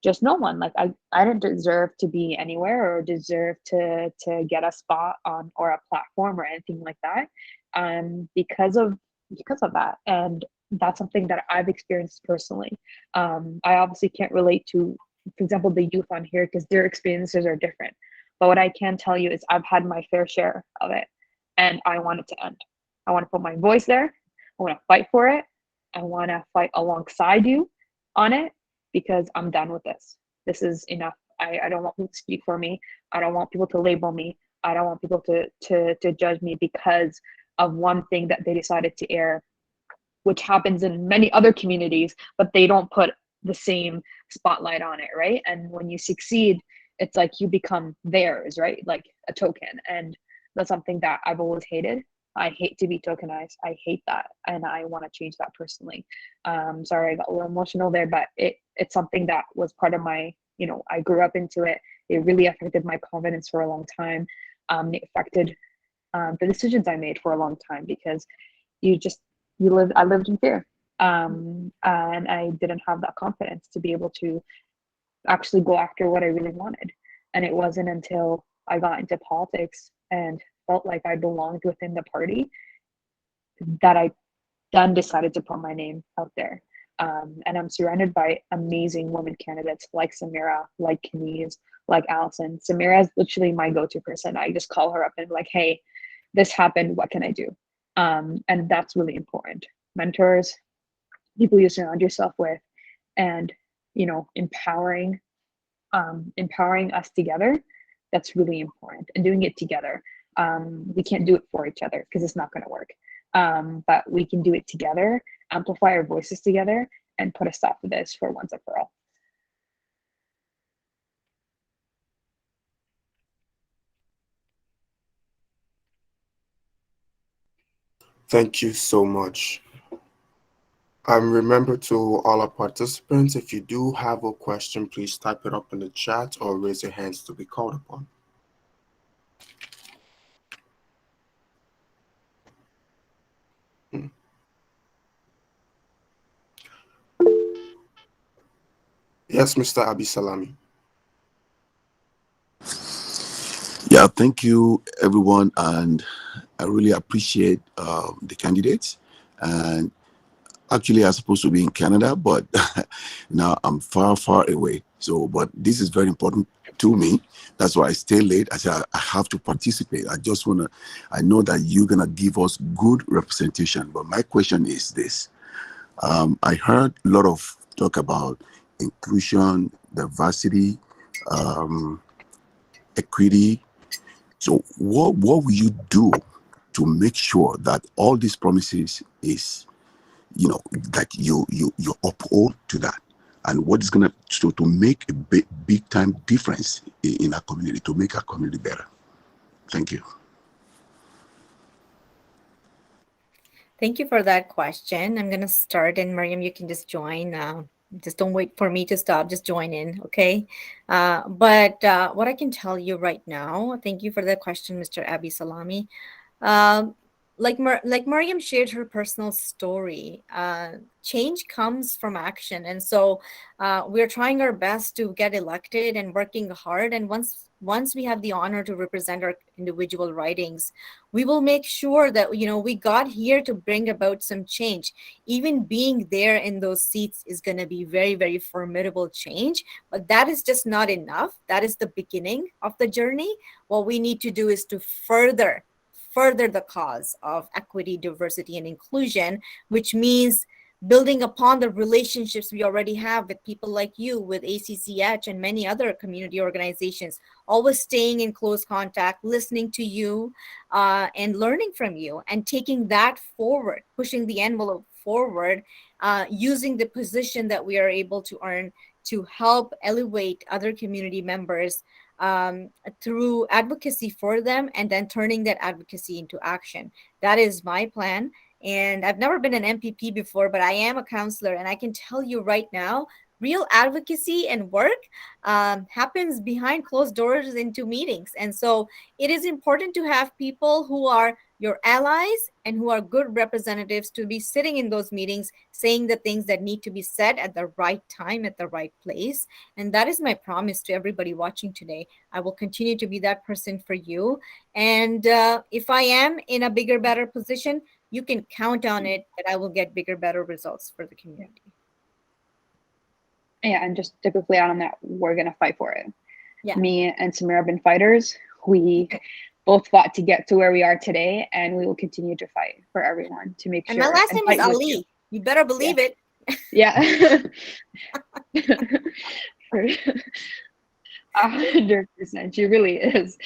just no one. Like I didn't deserve to be anywhere or deserve to get a spot on or a platform or anything like that, because of that. And that's something that I've experienced personally. I obviously can't relate to, for example, the youth on here because their experiences are different. But what I can tell you is I've had my fair share of it, and I want it to end. I want to put my voice there. I want to fight for it. I want to fight alongside you on it because I'm done with this. This is enough. I don't want people to speak for me. I don't want people to label me. I don't want people to judge me because of one thing that they decided to air, which happens in many other communities, but they don't put the same spotlight on it, right? And when you succeed, it's like you become theirs, right? Like a token. And That's something that I've always hated. I hate to be tokenized. I hate that, and I want to change that personally. Sorry, I got a little emotional there, but it's something that was part of my, I grew up into it. It really affected my confidence for a long time. It affected the decisions I made for a long time, because I lived in fear. And I didn't have that confidence to be able to actually go after what I really wanted. And it wasn't until I got into politics and felt like I belonged within the party that I then decided to put my name out there. And I'm surrounded by amazing women candidates like Sameera, like Kaniz, like Alison. Sameera is literally my go-to person. I just call her up and like, hey, this happened, what can I do? And that's really important. Mentors, people you surround yourself with, and empowering us together. That's really important, and doing it together. We can't do it for each other because it's not going to work. But we can do it together, amplify our voices together, and put a stop to this for once and for all. Thank you so much. Remember, to all our participants, if you do have a question, please type it up in the chat or raise your hands to be called upon. Yes, Mr. Abi Salami. Yeah, thank you, everyone, and I really appreciate the candidates. And actually, I'm supposed to be in Canada, but now I'm far, far away. So, but this is very important to me. That's why I stay late. I said I have to participate. I know that you're gonna give us good representation. But my question is this: I heard a lot of talk about inclusion, diversity, equity. So what will you do to make sure that all these promises is, that you uphold to that? And what is going to make a big time difference in our community, to make our community better? Thank you. Thank you for that question. I'm going to start, and Mariam, you can just join. Just don't wait for me to stop. Just join in, okay? But what I can tell you right now, thank you for the question, Mr. Abi Salami. Like Mariam shared her personal story, change comes from action. And so we're trying our best to get elected and working hard. And once we have the honor to represent our individual ridings, we will make sure that, we got here to bring about some change. Even being there in those seats is going to be very, very formidable change. But that is just not enough. That is the beginning of the journey. What we need to do is to further the cause of equity, diversity, and inclusion, which means building upon the relationships we already have with people like you, with ACCH and many other community organizations, always staying in close contact, listening to you, and learning from you, and taking that forward, pushing the envelope forward, using the position that we are able to earn to help elevate other community members through advocacy for them, and then turning that advocacy into action. That is my plan. And I've never been an MPP before, but I am a counselor. And I can tell you right now, real advocacy and work happens behind closed doors into meetings. And so it is important to have people who are your allies and who are good representatives to be sitting in those meetings, saying the things that need to be said at the right time, at the right place. And that is my promise to everybody watching today. I will continue to be that person for you. And if I am in a bigger, better position, you can count on it that I will get bigger, better results for the community. Yeah, and just to quickly add on that, we're going to fight for it. Yeah. Me and Sameera have been fighters. We both fought to get to where we are today, and we will continue to fight for everyone to make sure. And my last name is Ali. You better believe it. Yeah. 100%. She really is.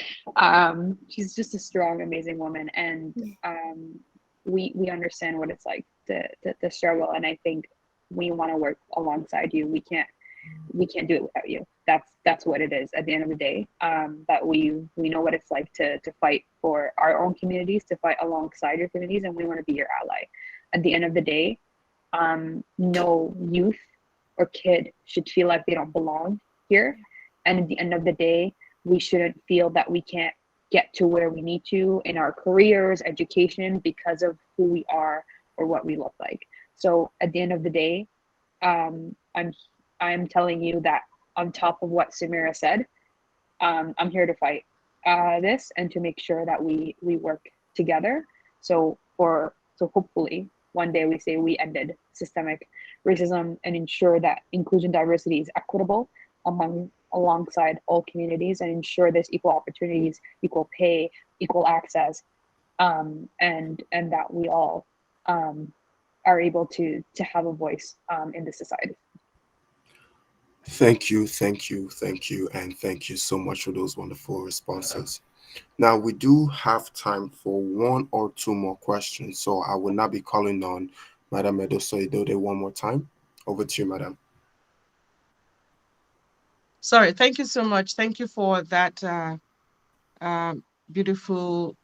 She's just a strong, amazing woman, and we understand what it's like to struggle. And I think we want to work alongside you. We can't we can't do it without you. That's what it is at the end of the day. But we know what it's like to fight for our own communities, to fight alongside your communities, and we want to be your ally. At the end of the day, no youth or kid should feel like they don't belong here. And at the end of the day, we shouldn't feel that we can't get to where we need to in our careers, education, because of who we are or what we look like. So at the end of the day, I'm telling you that on top of what Sameera said, I'm here to fight this and to make sure that we work together. So hopefully one day we say we ended systemic racism and ensure that inclusion diversity is equitable alongside all communities, and ensure there's equal opportunities, equal pay, equal access, and that we all are able to have a voice in the society. Thank you, and thank you so much for those wonderful responses. Now, we do have time for one or two more questions, so I will not be calling on Madam Edosoidode one more time. Over to you, Madam. Sorry, thank you so much. Thank you for that beautiful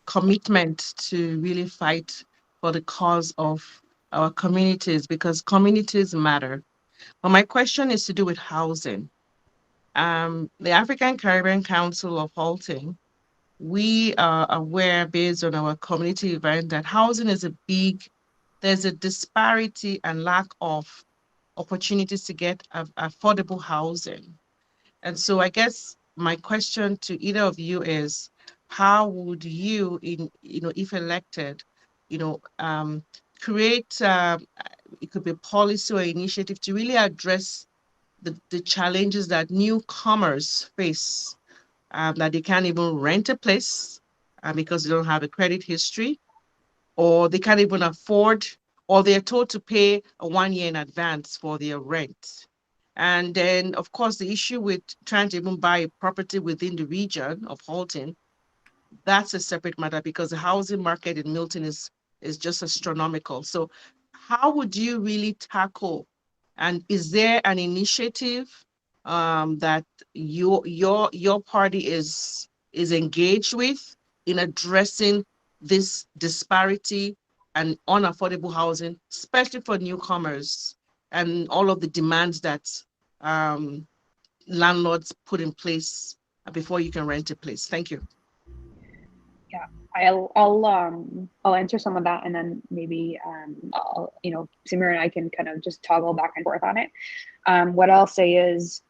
commitment to really fight for the cause of our communities, because communities matter. But my question is to do with housing. The African Caribbean Council of Halting, we are aware, based on our community event, that housing is there's a disparity and lack of opportunities to get affordable housing. And so I guess my question to either of you is, how would you, if elected, create, it could be a policy or initiative to really address the challenges that newcomers face, that they can't even rent a place because they don't have a credit history, or they can't even afford, or they're told to pay 1 year in advance for their rent. And then, of course, the issue with trying to even buy a property within the region of Halton, that's a separate matter, because the housing market in Milton is just astronomical. So how would you really tackle, and is there an initiative that your party is engaged with in addressing this disparity and unaffordable housing, especially for newcomers, and all of the demands that landlords put in place before you can rent a place? Thank you. Yeah, I'll answer some of that, and then maybe Sameera and I can kind of just toggle back and forth on it. What I'll say is,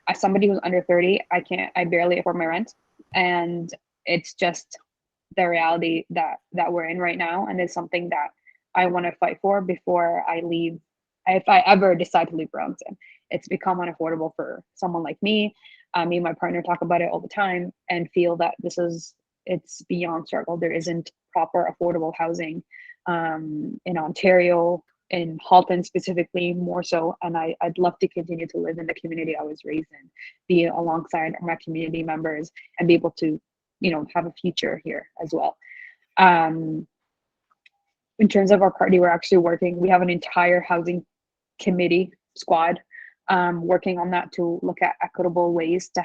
as somebody who's under 30, I barely afford my rent, and it's just the reality that we're in right now, and it's something that I want to fight for before I leave. If I ever decide to leave Burlington, it's become unaffordable for someone like me. Me and my partner talk about it all the time and feel that it's beyond struggle. There isn't proper affordable housing in Ontario, in Halton specifically, more so. And I'd love to continue to live in the community I was raised in, be alongside my community members, and be able to, have a future here as well. In terms of our party, we're actually working. We have an entire housing committee squad working on that to look at equitable ways to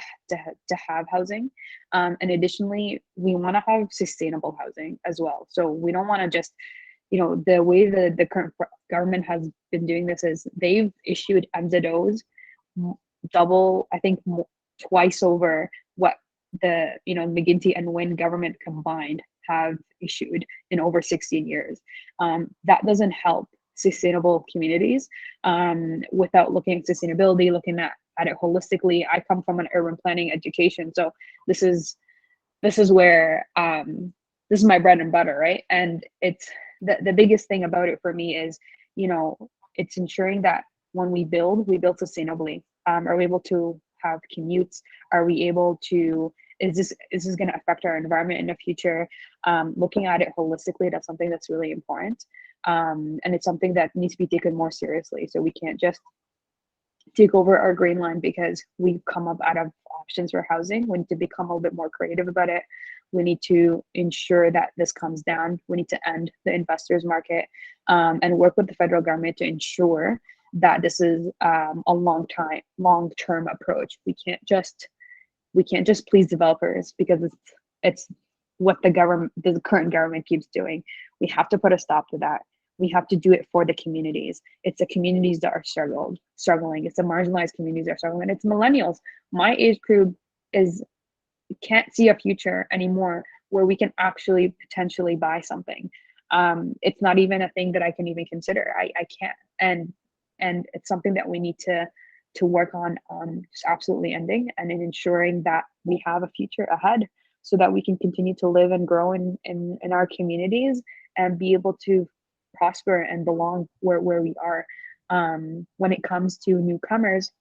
have housing. And additionally, we want to have sustainable housing as well. So we don't want to just, the way the current government has been doing this is they've issued MZOs double, I think twice over what the, McGuinty and Wynne government combined have issued in over 16 years. That doesn't help sustainable communities without looking at sustainability, looking at it holistically. I come from an urban planning education, so this is where this is my bread and butter, right? And it's the biggest thing about it for me is, it's ensuring that when we build sustainably. Are we able to have commutes? Are we able to, is this going to affect our environment in the future? Looking at it holistically, that's something that's really important. And it's something that needs to be taken more seriously. So we can't just take over our green line because we've come up out of options for housing. We need to become a little bit more creative about it. We need to ensure that this comes down. We need to end the investors market and work with the federal government to ensure that this is a long-term approach. We can't just please developers because it's what the current government keeps doing. We have to put a stop to that. We have to do it for the communities. It's the communities that are struggling. It's the marginalized communities that are struggling. It's millennials. My age group can't see a future anymore where we can actually potentially buy something. It's not even a thing that I can even consider. I can't. And it's something that we need to work on just absolutely ending and in ensuring that we have a future ahead so that we can continue to live and grow in our communities and be able to prosper and belong where we are. When it comes to newcomers,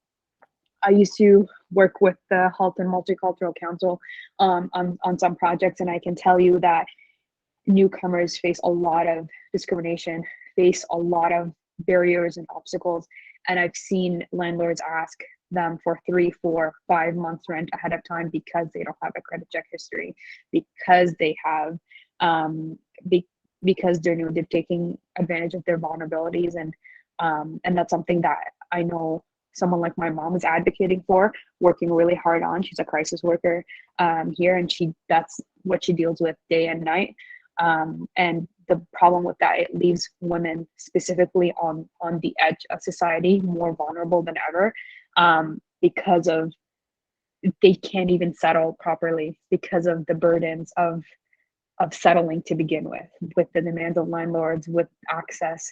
I used to work with the Halton Multicultural Council on some projects, and I can tell you that newcomers face a lot of discrimination, face a lot of barriers and obstacles, and I've seen landlords ask them for 3, 4, 5 months rent ahead of time because they don't have a credit check history, because they have because they're taking advantage of their vulnerabilities, and that's something that I know someone like my mom is advocating for, working really hard on. She's a crisis worker here, and that's what she deals with day and night. And the problem with that, it leaves women specifically on the edge of society more vulnerable than ever, because of they can't even settle properly because of the burdens of settling to begin with the demands of landlords, with access,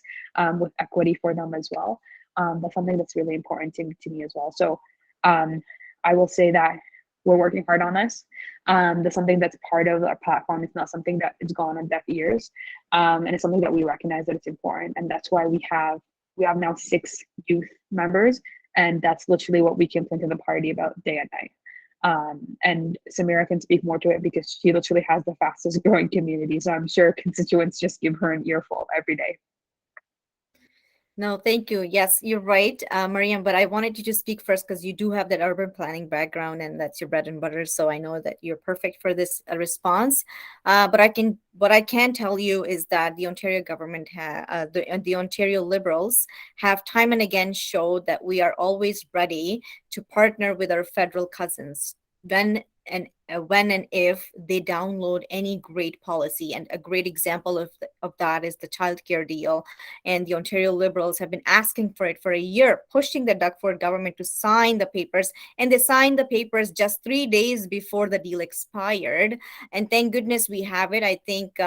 with equity for them as well. That's something that's really important to me as well. So I will say that we're working hard on this. That's something that's part of our platform. It's not something that is gone on deaf ears. And it's something that we recognize that it's important. And that's why we have now 6 youth members. And that's literally what we complain to the party about day and night. And Sameera can speak more to it because she literally has the fastest growing community. So I'm sure constituents just give her an earful every day. No, thank you. Yes, you're right, Mariam, but I wanted you to speak first because you do have that urban planning background and that's your bread and butter. So I know that you're perfect for this response. But what I can tell you is that the Ontario government, the Ontario Liberals have time and again showed that we are always ready to partner with our federal cousins when and if they download any great policy. And a great example of that is the childcare deal. And the Ontario Liberals have been asking for it for a year, pushing the Doug Ford government to sign the papers. And they signed the papers just 3 days before the deal expired. And thank goodness we have it. I think,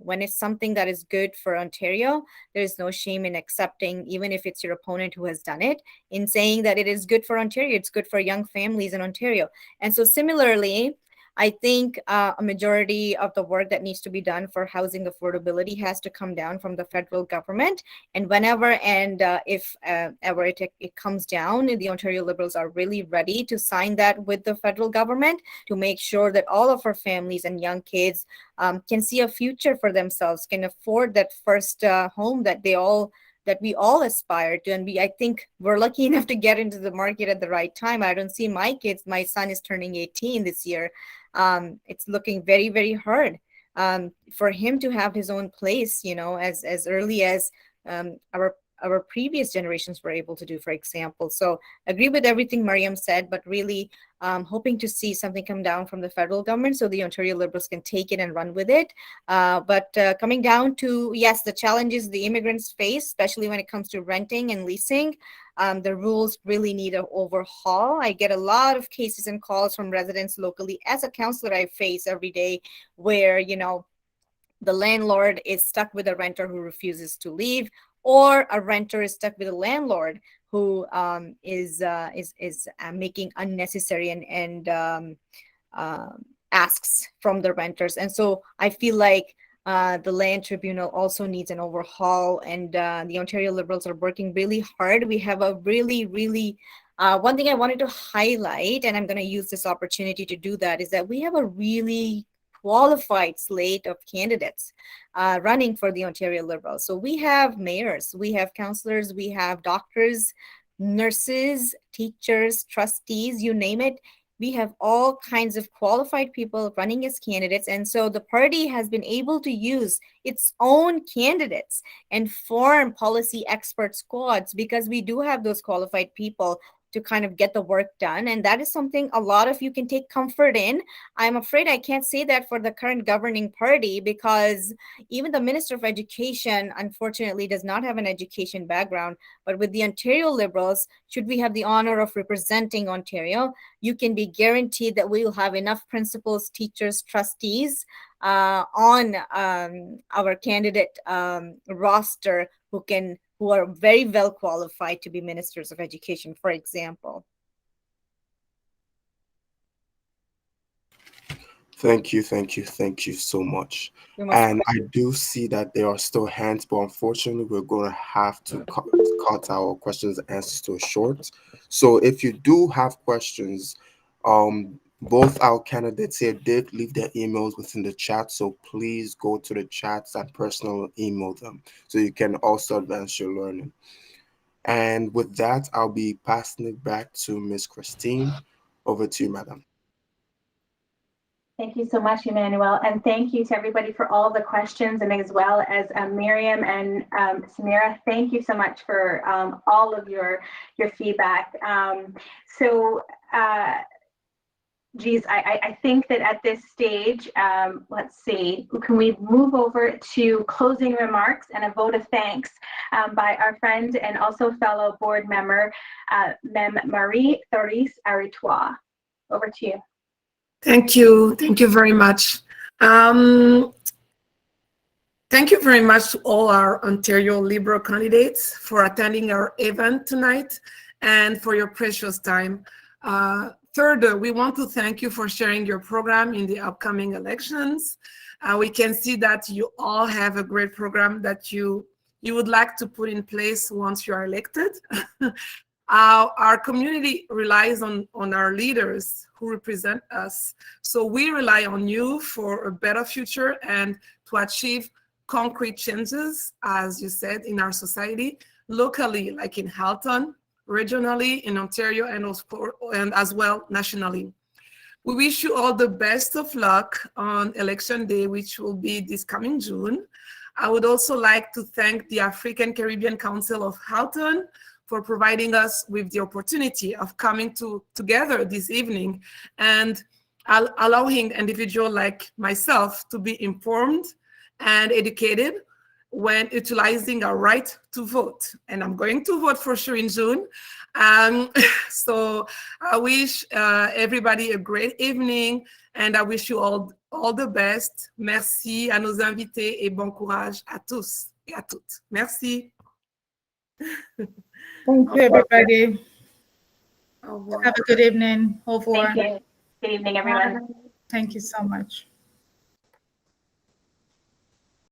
when it's something that is good for Ontario, there is no shame in accepting, even if it's your opponent who has done it, in saying that it is good for Ontario. It's good for young families in Ontario. And so similarly, I think a majority of the work that needs to be done for housing affordability has to come down from the federal government. And whenever and if ever it comes down, the Ontario Liberals are really ready to sign that with the federal government to make sure that all of our families and young kids can see a future for themselves, can afford that first home that we all aspire to. And I think we're lucky enough to get into the market at the right time. I don't see my kids. My son is turning 18 this year. It's looking very, very hard for him to have his own place, as early as our previous generations were able to do, for example. So agree with everything Mariam said, but really hoping to see something come down from the federal government so the Ontario Liberals can take it and run with it. But coming down to, yes, the challenges the immigrants face, especially when it comes to renting and leasing, the rules really need an overhaul. I get a lot of cases and calls from residents locally. As a counselor, I face every day where, the landlord is stuck with a renter who refuses to leave, or a renter is stuck with a landlord who is making unnecessary and asks from the renters. And so I feel like the Land Tribunal also needs an overhaul, and the Ontario Liberals are working really hard. We have a really, really one thing I wanted to highlight, and I'm going to use this opportunity to do that, is that we have a really qualified slate of candidates running for the Ontario Liberals. So we have mayors, we have councillors, we have doctors, nurses, teachers, trustees, you name it. we have all kinds of qualified people running as candidates. And so the party has been able to use its own candidates and form policy expert squads because we do have those qualified people to kind of get the work done. And that is something a lot of you can take comfort in. I'm afraid I can't say that for the current governing party because even the Minister of Education, unfortunately, does not have an education background. But with the Ontario Liberals, should we have the honor of representing Ontario, you can be guaranteed that we will have enough principals, teachers, trustees on our candidate roster who are very well qualified to be ministers of education, for example. Thank you so much. And I do see that there are still hands, but unfortunately, we're going to have to cut our questions and answers to a short. So if you do have questions, both our candidates here did leave their emails within the chat, so please go to the chats and personal email them so you can also advance your learning. And with that, I'll be passing it back to Ms. Christine. Over to you, madam. Thank you so much, Emmanuel, and thank you to everybody for all the questions, and as well as Mariam and Sameera. Thank you so much for all of your feedback. Geez, I think that at this stage, let's see, can we move over to closing remarks and a vote of thanks by our friend and also fellow board member, Mem Marie-Thérèse Aritois. Over to you. Thank you very much. Thank you very much to all our Ontario Liberal candidates for attending our event tonight and for your precious time. Third, we want to thank you for sharing your program in the upcoming elections. We can see that you all have a great program that you would like to put in place once you are elected. Our community relies on our leaders who represent us. So we rely on you for a better future and to achieve concrete changes, as you said, in our society, locally, like in Halton, regionally in Ontario, and as well nationally. We wish you all the best of luck on Election Day, which will be this coming June. I would also like to thank the African Caribbean Council of Halton for providing us with the opportunity of coming together this evening and allowing individuals like myself to be informed and educated when utilizing our right to vote. And I'm going to vote for sure in June. So I wish everybody a great evening and I wish you all the best. Merci à nos invités et bon courage à tous et à toutes. Merci. Thank you, everybody. Au revoir. Have a good evening. Au revoir. Thank you. Good evening, everyone. Thank you so much.